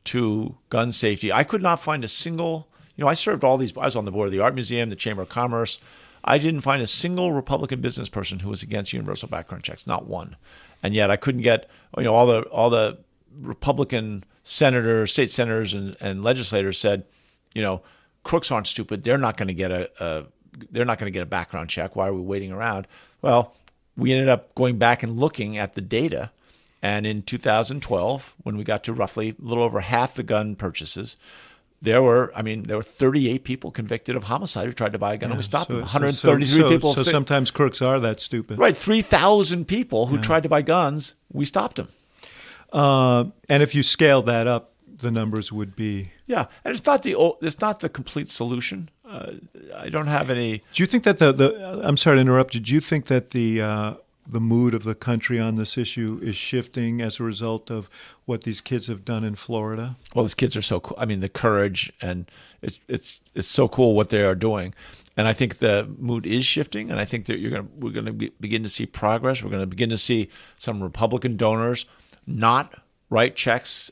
to gun safety. I could not find a single. I served all these. I was on the board of the Art Museum, the Chamber of Commerce. I didn't find a single Republican business person who was against universal background checks, not one. And yet I couldn't get all the Republican senators, state senators, and legislators said, crooks aren't stupid. They're not going to get a background check. Why are we waiting around? Well, we ended up going back and looking at the data, and in 2012, when we got to roughly a little over half the gun purchases, there were 38 people convicted of homicide who tried to buy a gun, and we stopped them. 133 people. So sometimes crooks are that stupid. Right, 3,000 people who tried to buy guns, we stopped them. And if you scaled that up, the numbers would be. Yeah, and it's not the complete solution. I don't have any. Do you think that I'm sorry to interrupt you. Do you think that the mood of the country on this issue is shifting as a result of what these kids have done in Florida? Well, these kids are so cool. I mean, the courage, and it's so cool what they are doing. And I think the mood is shifting, and I think that we're going to begin to see progress. We're going to begin to see some Republican donors not write checks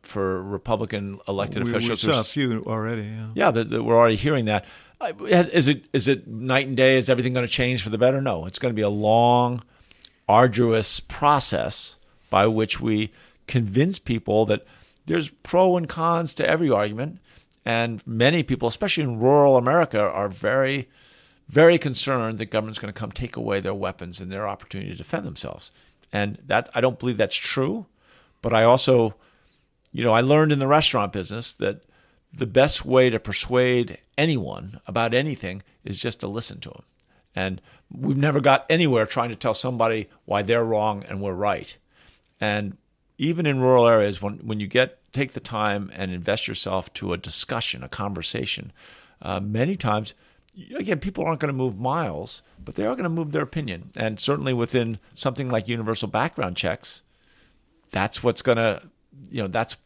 for Republican elected officials. We saw a few already. Yeah. Yeah, we're already hearing that. Is it night and day? Is everything going to change for the better? No, it's going to be a long, arduous process by which we convince people that there's pro and cons to every argument. And many people, especially in rural America, are very, very concerned that government's going to come take away their weapons and their opportunity to defend themselves. And that I don't believe that's true. But I also, I learned in the restaurant business that the best way to persuade anyone about anything is just to listen to them. And we've never got anywhere trying to tell somebody why they're wrong and we're right. And even in rural areas, when you take the time and invest yourself to a discussion, a conversation, many times, again, people aren't going to move miles, but they are going to move their opinion. And certainly within something like universal background checks, that's what's going to,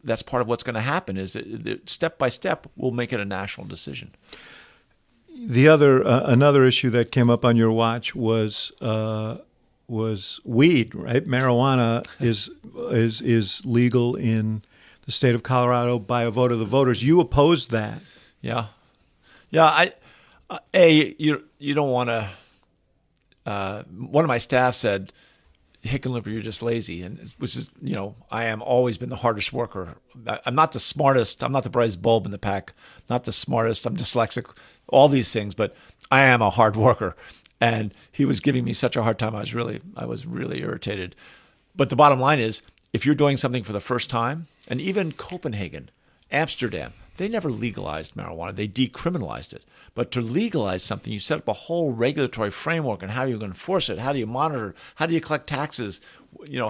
that's part of what's going to happen is that step by step, we'll make it a national decision. The other another issue that came up on your watch was weed, right? Marijuana is legal in the state of Colorado by a vote of the voters. You opposed that. Yeah. You don't want to. One of my staff said, Hickenlooper, you're just lazy, and which is, I am always been the hardest worker. I'm not the smartest. I'm not the brightest bulb in the pack. Not the smartest. I'm dyslexic. All these things, but I am a hard worker. And he was giving me such a hard time. I was really irritated. But the bottom line is, if you're doing something for the first time, and even Copenhagen, Amsterdam, they never legalized marijuana. They decriminalized it. But to legalize something, you set up a whole regulatory framework and how you're going to enforce it. How do you monitor it? How do you collect taxes?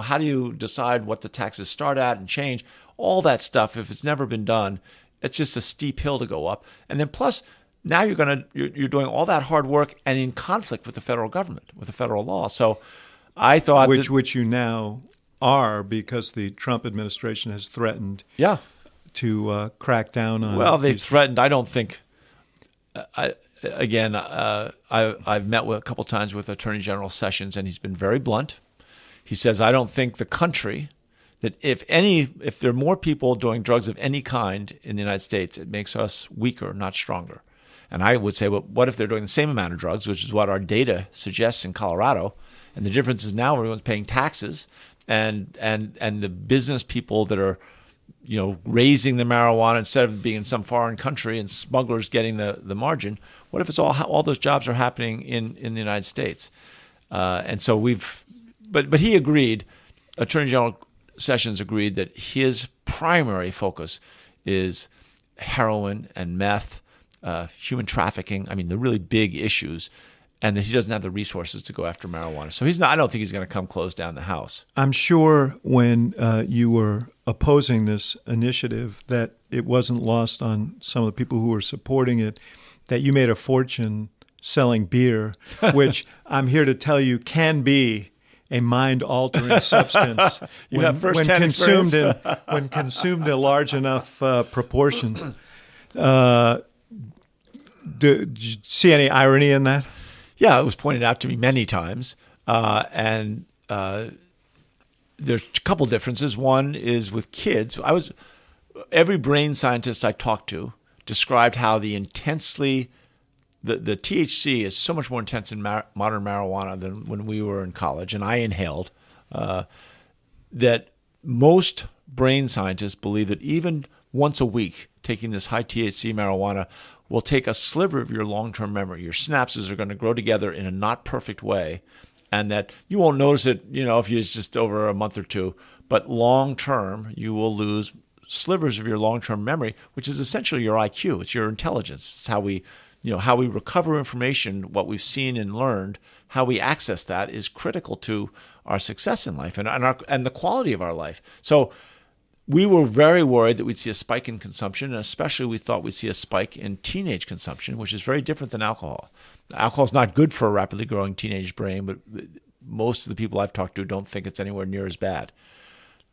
How do you decide what the taxes start at and change? All that stuff, if it's never been done, it's just a steep hill to go up. And then plus, now you're doing all that hard work and in conflict with the federal government, with the federal law. So I thought which you now are, because the Trump administration has threatened to crack down on. Well, they've threatened. I don't think. I've met a couple times with Attorney General Sessions, and he's been very blunt. He says, I don't think the country, that if there are more people doing drugs of any kind in the United States, it makes us weaker, not stronger. And I would say, well, what if they're doing the same amount of drugs, which is what our data suggests in Colorado? And the difference is now everyone's paying taxes, and the business people that are, raising the marijuana instead of being in some foreign country and smugglers getting the margin. What if it's all those jobs are happening in the United States? And so but he agreed, Attorney General Sessions agreed that his primary focus is heroin and meth, human trafficking. I mean, the really big issues, and that he doesn't have the resources to go after marijuana. So I don't think he's going to come close down the house. I'm sure when you were opposing this initiative that it wasn't lost on some of the people who were supporting it that you made a fortune selling beer, which I'm here to tell you can be a mind-altering substance when consumed in a large enough proportion. Did you see any irony in that? Yeah, it was pointed out to me many times, and there's a couple differences. One is with kids. Every brain scientist I talked to described how the THC is so much more intense in modern marijuana than when we were in college, and I inhaled. That most brain scientists believe that even once a week, taking this high THC marijuana will take a sliver of your long-term memory. Your synapses are going to grow together in a not perfect way, and that you won't notice it, if you just over a month or two, but long-term, you will lose slivers of your long-term memory, which is essentially your IQ. It's your intelligence. It's how we recover information, what we've seen and learned, how we access that is critical to our success in life and the quality of our life. So we were very worried that we'd see a spike in consumption, and especially we thought we'd see a spike in teenage consumption, which is very different than alcohol. Alcohol is not good for a rapidly growing teenage brain, but most of the people I've talked to don't think it's anywhere near as bad.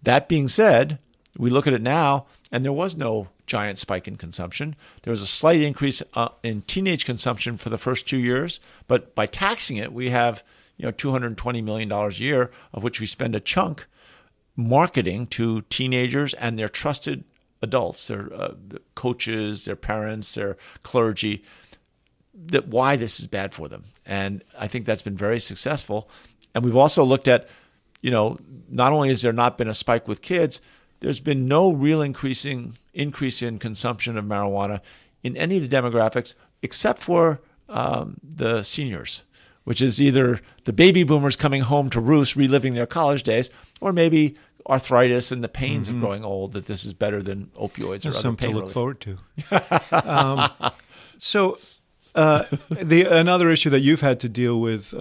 That being said, we look at it now, and there was no giant spike in consumption. There was a slight increase in teenage consumption for the first 2 years, but by taxing it, we have $220 million a year, of which we spend a chunk marketing to teenagers and their trusted adults, their coaches, their parents, their clergy, that why this is bad for them. And I think that's been very successful. And we've also looked at, not only has there not been a spike with kids, there's been no real increase in consumption of marijuana in any of the demographics except for the seniors, which is either the baby boomers coming home to roost, reliving their college days, or maybe arthritis and the pains of growing old, that this is better than opioids or other something pain to look relief. forward to. So another issue that you've had to deal with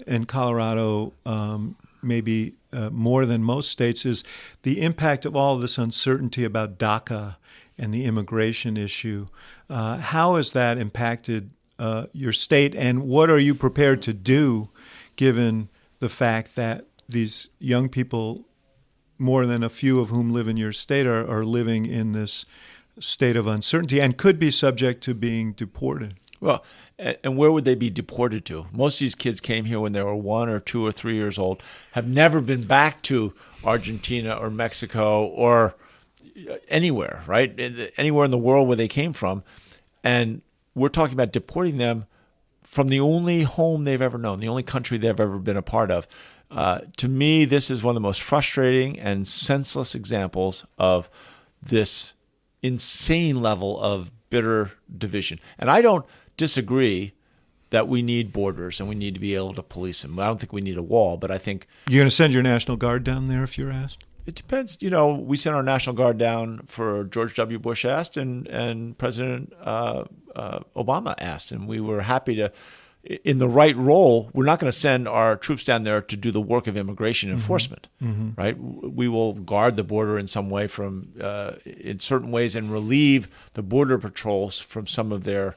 in Colorado, maybe more than most states, is the impact of all of this uncertainty about DACA and the immigration issue. How has that impacted your state, and what are you prepared to do given the fact that these young people, more than a few of whom live in your state, are living in this state of uncertainty and could be subject to being deported? Well, and where would they be deported to? Most of these kids came here when they were 1 or 2 or 3 years old, have never been back to Argentina or Mexico or anywhere, right? Anywhere in the world where they came from. And we're talking about deporting them from the only home they've ever known, the only country they've ever been a part of. To me, this is one of the most frustrating and senseless examples of this insane level of bitter division. And I don't disagree that we need borders and we need to be able to police them. I don't think we need a wall, but I think... You're going to send your National Guard down there if you're asked? It depends. We sent our National Guard down for George W. Bush asked and President Obama asked, and we were happy to, in the right role, we're not going to send our troops down there to do the work of immigration enforcement, right? We will guard the border in some way in certain ways and relieve the border patrols from some of their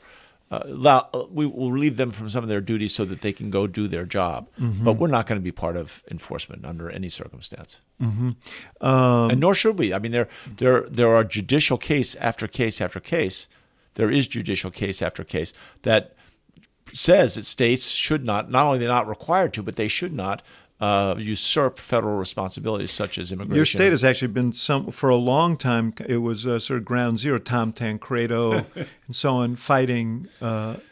we will relieve them from some of their duties so that they can go do their job. But we're not going to be part of enforcement under any circumstance. And nor should we. I mean, there are judicial case after case after case. There is judicial case after case that says that states should not only they're not required to, but they should not usurp federal responsibilities such as immigration. Your state has actually been for a long time. It was sort of ground zero. Tom Tancredo and so on fighting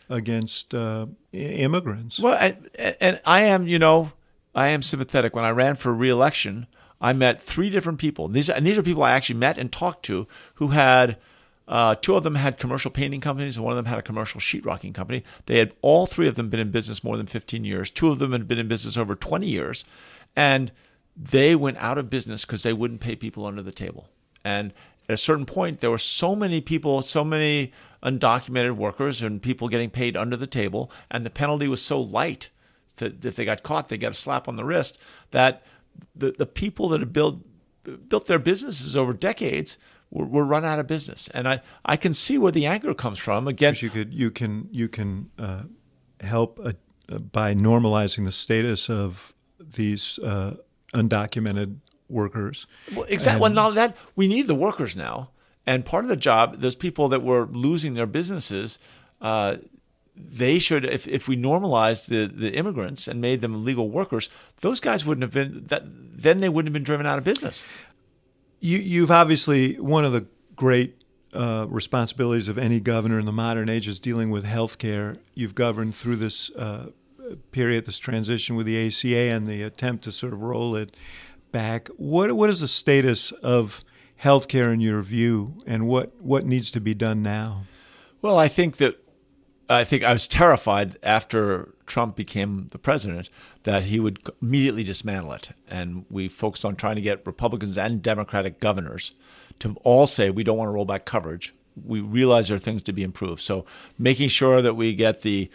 against immigrants. Well, and I am sympathetic. When I ran for re-election, I met 3 different people. These are people I actually met and talked to who had. 2 of them had commercial painting companies, and one of them had a commercial sheetrocking company. They had all 3 of them been in business more than 15 years. 2 of them had been in business over 20 years, and they went out of business because they wouldn't pay people under the table. And at a certain point, there were so many people, so many undocumented workers and people getting paid under the table, and the penalty was so light that if they got caught, they got a slap on the wrist, that the people that had built their businesses over decades were run out of business. And I can see where the anger comes from against. You can help by normalizing the status of these undocumented workers. Well, exactly. Well, not that we need the workers now, and part of the job, those people that were losing their businesses, they should, if we normalized the immigrants and made them legal workers, those guys wouldn't have been that. Then they wouldn't have been driven out of business. You've obviously, one of the great responsibilities of any governor in the modern age is dealing with health care. You've governed through this period, this transition with the ACA and the attempt to sort of roll it back. What is the status of health care in your view, and what needs to be done now? Well, I think I was terrified after Trump became the president that he would immediately dismantle it. And we focused on trying to get Republicans and Democratic governors to all say we don't want to roll back coverage. We realize there are things to be improved. So making sure that we get the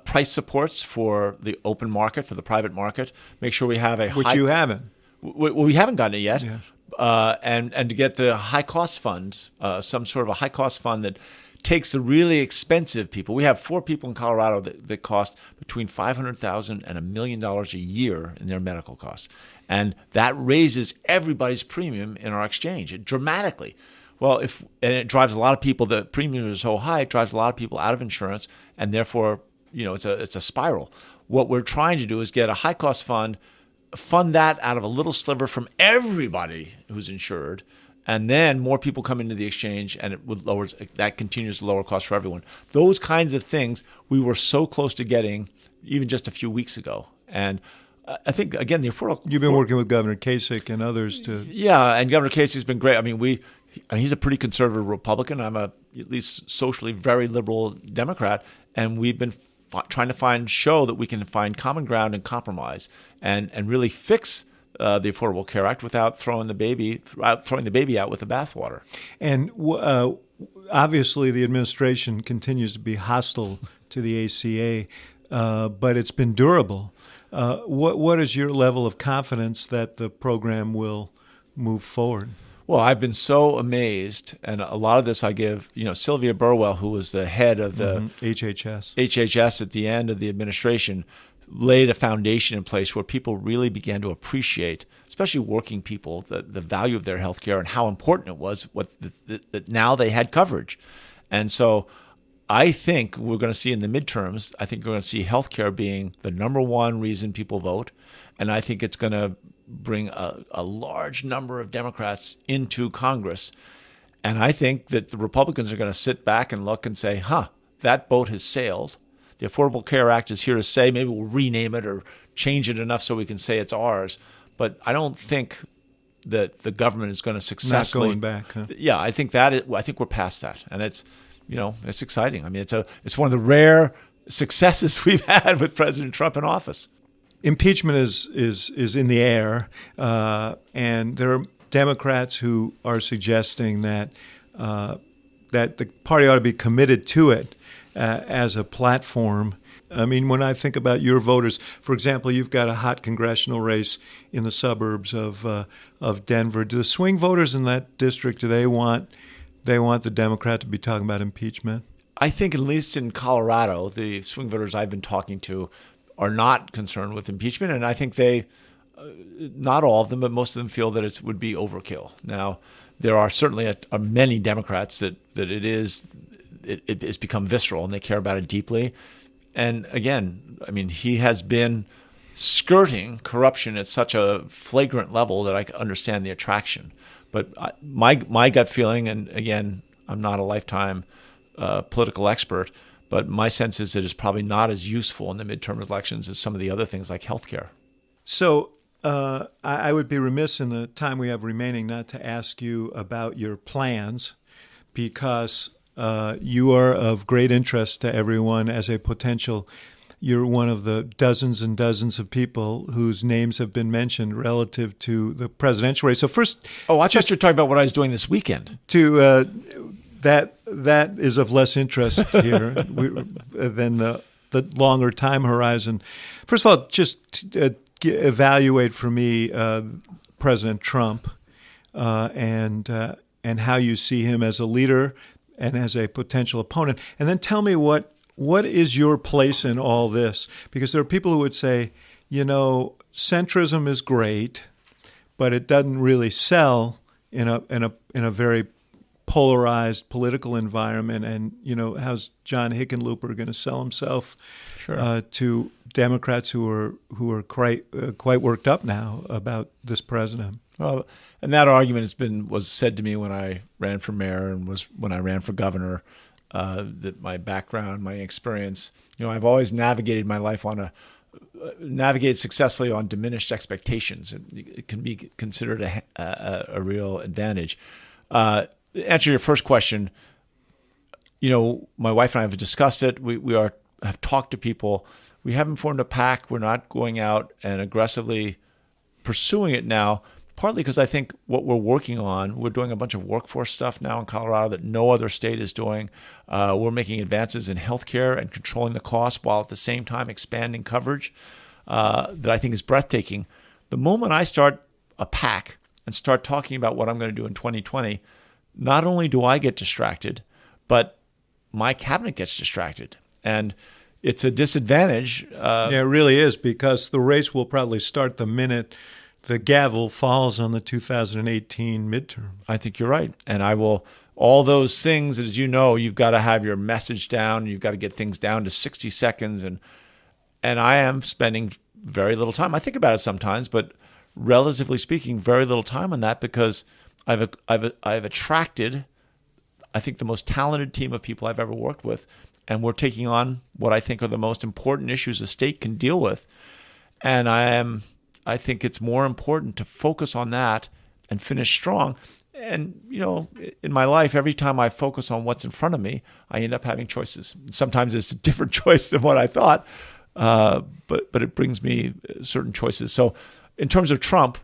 price supports for the open market, for the private market, make sure we have Which you haven't. We haven't gotten it yet. Yeah. And to get the high-cost funds, some sort of a high-cost fund that takes the really expensive people. We have 4 people in Colorado that cost between $500,000 and $1 million a year in their medical costs. And that raises everybody's premium in our exchange dramatically. Well, and it drives a lot of people, the premium is so high, it drives a lot of people out of insurance, and therefore, it's a spiral. What we're trying to do is get a high-cost fund fund that out of a little sliver from everybody who's insured, and then more people come into the exchange, and that continues to lower costs for everyone. Those kinds of things we were so close to getting even just a few weeks ago. And I think, again, the affordable... You've been working with Governor Kasich and others to... Yeah, and Governor Kasich has been great. I mean, he's a pretty conservative Republican. I'm at least socially very liberal Democrat, and we've been trying to show that we can find common ground and compromise and really fix the Affordable Care Act without throwing the baby out with the bathwater. And obviously, the administration continues to be hostile to the ACA, but it's been durable. What is your level of confidence that the program will move forward? Well, I've been so amazed, and a lot of this I give, Sylvia Burwell, who was the head of the HHS at the end of the administration, laid a foundation in place where people really began to appreciate, especially working people, the value of their health care and how important it was that now they had coverage. And so I think we're going to see in the midterms, I think we're going to see health care being the number one reason people vote. And I think it's going to bring a large number of Democrats into Congress. And I think that the Republicans are going to sit back and look and say, that boat has sailed. The Affordable Care Act is here to stay. Maybe we'll rename it or change it enough so we can say it's ours. But I don't think that the government is going to successfully... Not going back, huh? Yeah, I think we're past that. And it's exciting. I mean, it's one of the rare successes we've had with President Trump in office. Impeachment is in the air, and there are Democrats who are suggesting that the party ought to be committed to it as a platform. I mean, when I think about your voters, for example, you've got a hot congressional race in the suburbs of Denver. Do the swing voters in that district, do they want the Democrat to be talking about impeachment? I think at least in Colorado, the swing voters I've been talking to are not concerned with impeachment, and I think not all of them, but most of them feel that it would be overkill. Now, there are certainly many Democrats that it has become visceral and they care about it deeply. And again, I mean, he has been skirting corruption at such a flagrant level that I understand the attraction. But my gut feeling, and again, I'm not a lifetime political expert, but my sense is that it's probably not as useful in the midterm elections as some of the other things like healthcare. So I would be remiss in the time we have remaining not to ask you about your plans, because you are of great interest to everyone as a potential. You're one of the dozens and dozens of people whose names have been mentioned relative to the presidential race. So first... Oh, I thought you were talking about what I was doing this weekend. That is of less interest here than the longer time horizon. First of all, just evaluate for me President Trump and how you see him as a leader and as a potential opponent. And then tell me what is your place in all this? Because there are people who would say, centrism is great, but it doesn't really sell in a very polarized political environment. And how's John Hickenlooper going to sell himself to Democrats who are quite worked up now about this president? Well, and that argument was said to me when I ran for mayor and was when I ran for governor. That my background, my experience, I've always navigated my life navigated successfully on diminished expectations. It can be considered a real advantage. Answer your first question. My wife and I have discussed it. We have talked to people. We haven't formed a pack. We're not going out and aggressively pursuing it now. Partly because I think what we're working on, we're doing a bunch of workforce stuff now in Colorado that no other state is doing. We're making advances in healthcare and controlling the cost while at the same time expanding coverage that I think is breathtaking. The moment I start a pack and start talking about what I'm going to do in 2020, not only do I get distracted, but my cabinet gets distracted. And it's a disadvantage. Yeah, it really is, because the race will probably start the minute the gavel falls on the 2018 midterm. I think you're right. And all those things, as you've got to have your message down. You've got to get things down to 60 seconds. And I am spending very little time. I think about it sometimes, but relatively speaking, very little time on that because I've attracted, I think, the most talented team of people I've ever worked with, and we're taking on what I think are the most important issues a state can deal with. And I think it's more important to focus on that and finish strong. And, in my life, every time I focus on what's in front of me, I end up having choices. Sometimes it's a different choice than what I thought, but it brings me certain choices. So in terms of Trump,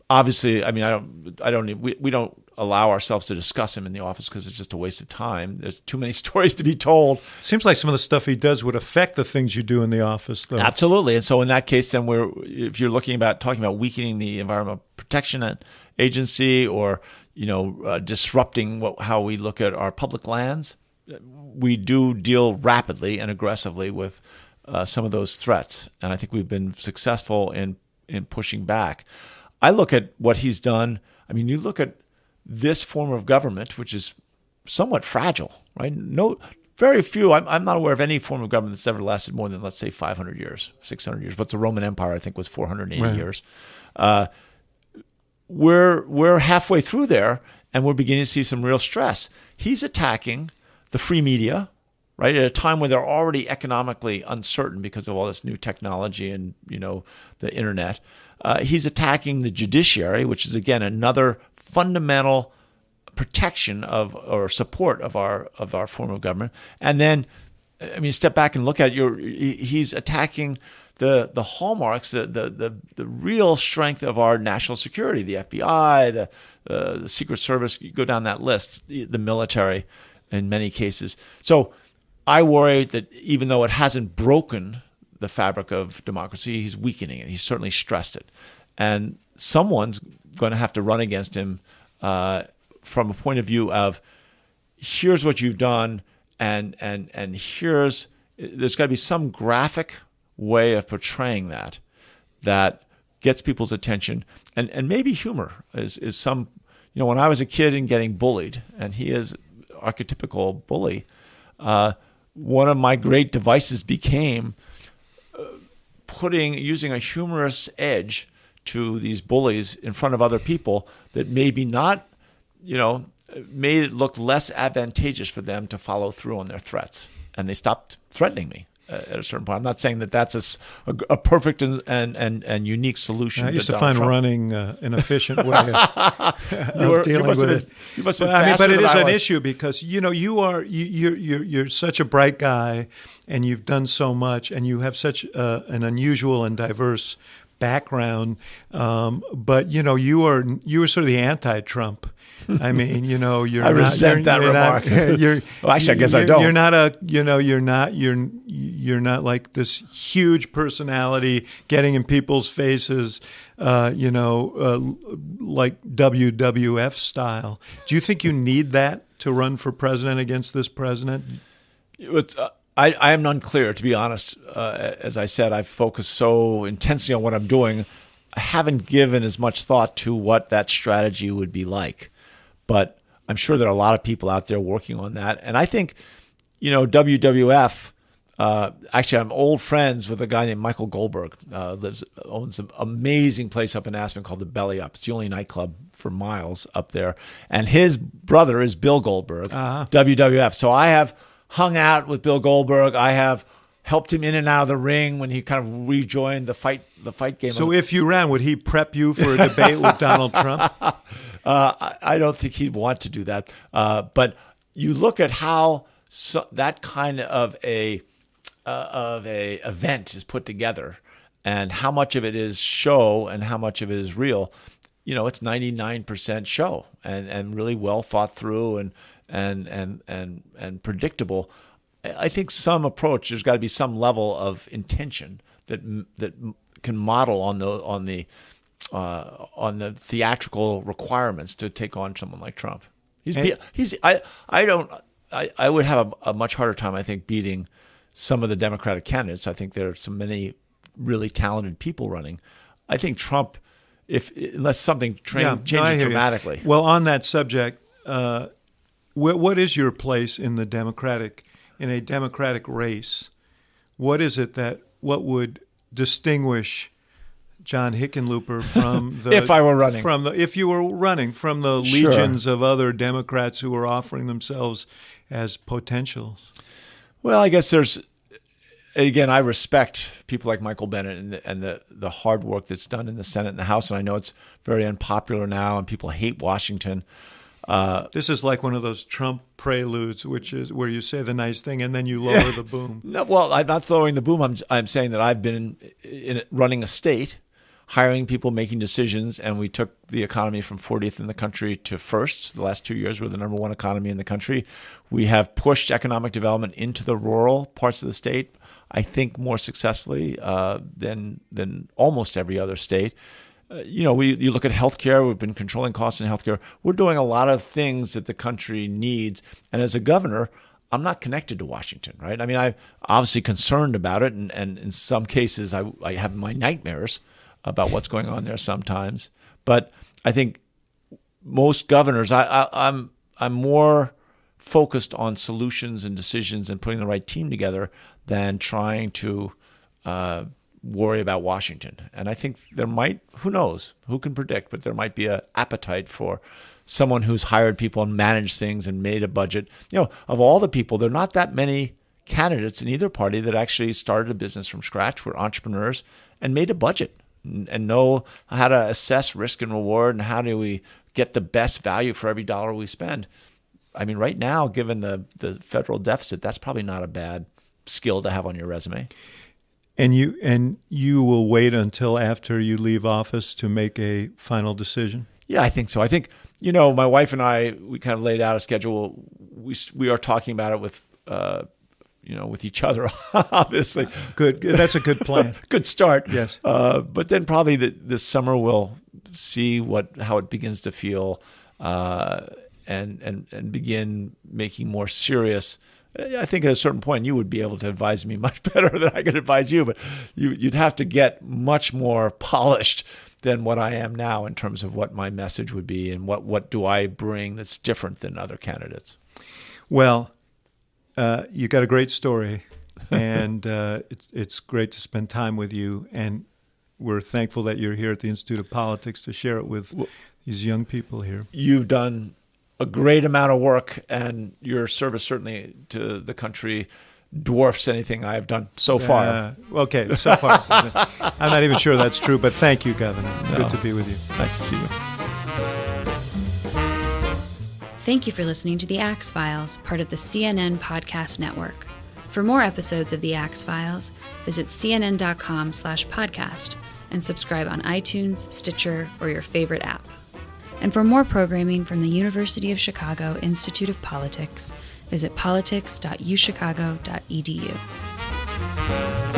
obviously, we don't allow ourselves to discuss him in the office because it's just a waste of time. There's too many stories to be told. Seems like some of the stuff he does would affect the things you do in the office, though. Absolutely. And so in that case, then if you're talking about weakening the Environmental Protection Agency or, disrupting how we look at our public lands, we do deal rapidly and aggressively with some of those threats. And I think we've been successful in pushing back. I look at what he's done. I mean, you look at this form of government, which is somewhat fragile, right? Very few. I'm not aware of any form of government that's ever lasted more than, let's say, 500 years, 600 years. But the Roman Empire, I think, was 480 years. We're halfway through there, and we're beginning to see some real stress. He's attacking the free media, right, at a time when they're already economically uncertain because of all this new technology and the internet. He's attacking the judiciary, which is again another fundamental protection or support of our form of government. And then, step back and look at he's attacking the hallmarks, the real strength of our national security, the FBI, the Secret Service. You go down that list, the military, in many cases. So I worry that even though it hasn't broken the fabric of democracy, he's weakening it. He's certainly stressed it. And someone's going to have to run against him from a point of view of, here's what you've done, and there's got to be some graphic way of portraying that gets people's attention, and maybe humor is some. When I was a kid and getting bullied, and he is archetypical bully, one of my great devices became using a humorous edge to these bullies in front of other people that maybe not, made it look less advantageous for them to follow through on their threats. And they stopped threatening me at a certain point. I'm not saying that that's a perfect and unique solution. I used to find running an efficient way of dealing with it. You must have been but it is an was. issue because you're such a bright guy, and you've done so much, and you have such an unusual and diverse background. But you were sort of the anti-Trump. I mean, you're I resent that remark. Well, actually, I guess I don't. You're not like this huge personality getting in people's faces, like WWF style. Do you think you need that to run for president against this president? I am unclear, to be honest. As I said, I've focused so intensely on what I'm doing. I haven't given as much thought to what that strategy would be like. But I'm sure there are a lot of people out there working on that. And I think, WWF, actually, I'm old friends with a guy named Michael Goldberg, owns an amazing place up in Aspen called the Belly Up. It's the only nightclub for miles up there. And his brother is Bill Goldberg, WWF. So I have hung out with Bill Goldberg. I have helped him in and out of the ring when he kind of rejoined the fight game. So if you ran, would he prep you for a debate with Donald Trump? I don't think he'd want to do that. But you look at how that kind of a event is put together, and how much of it is show and how much of it is real. It's 99% show and really well thought through and predictable. I think some approach, there's got to be some level of intention that can model on the theatrical requirements to take on someone like Trump. I would have a much harder time, I think, beating some of the Democratic candidates. I think there are so many really talented people running. I think Trump, unless something changes dramatically. Well, on that subject, what is your place in a Democratic race? What is it what would distinguish John Hickenlooper from the if I were running, if you were running from the Sure. legions of other Democrats who were offering themselves as potentials? Well, I guess again, I respect people like Michael Bennet and the hard work that's done in the Senate and the House, and I know it's very unpopular now, and people hate Washington. This is like one of those Trump preludes, which is where you say the nice thing and then you lower the boom. No, well, I'm not throwing the boom. I'm saying that I've been in running a state, hiring people, making decisions, and we took the economy from 40th in the country to first. The last 2 years, we're the number one economy in the country. We have pushed economic development into the rural parts of the state, I think more successfully than almost every other state. You look at healthcare. We've been controlling costs in healthcare. We're doing a lot of things that the country needs. And as a governor, I'm not connected to Washington, right? I mean, I'm obviously concerned about it, and in some cases, I have my nightmares about what's going on there sometimes. But I think most governors, I'm more focused on solutions and decisions and putting the right team together than trying to worry about Washington. And I think there might, who knows, who can predict, but there might be an appetite for someone who's hired people and managed things and made a budget. Of all the people, there are not that many candidates in either party that actually started a business from scratch, were entrepreneurs, and made a budget and know how to assess risk and reward and how do we get the best value for every dollar we spend. I mean, right now, given the federal deficit, that's probably not a bad skill to have on your resume. And you will wait until after you leave office to make a final decision? Yeah, I think so. I think, my wife and I, we kind of laid out a schedule. We are talking about it with each other, obviously. Good. That's a good plan. Good start. Yes. But then probably this summer we'll see how it begins to feel and begin making more serious. I think at a certain point you would be able to advise me much better than I could advise you, but you'd have to get much more polished than what I am now in terms of what my message would be and what do I bring that's different than other candidates. Well, you got a great story, and it's great to spend time with you, and we're thankful that you're here at the Institute of Politics to share it with these young people here. You've done a great amount of work, and your service certainly to the country dwarfs anything I have done so far. Okay, so far. I'm not even sure that's true, but thank you, Governor. No. Good to be with you. Nice to see you. Thank you for listening to The Axe Files, part of the CNN Podcast Network. For more episodes of The Axe Files, visit cnn.com/podcast and subscribe on iTunes, Stitcher, or your favorite app. And for more programming from the University of Chicago Institute of Politics, visit politics.uchicago.edu.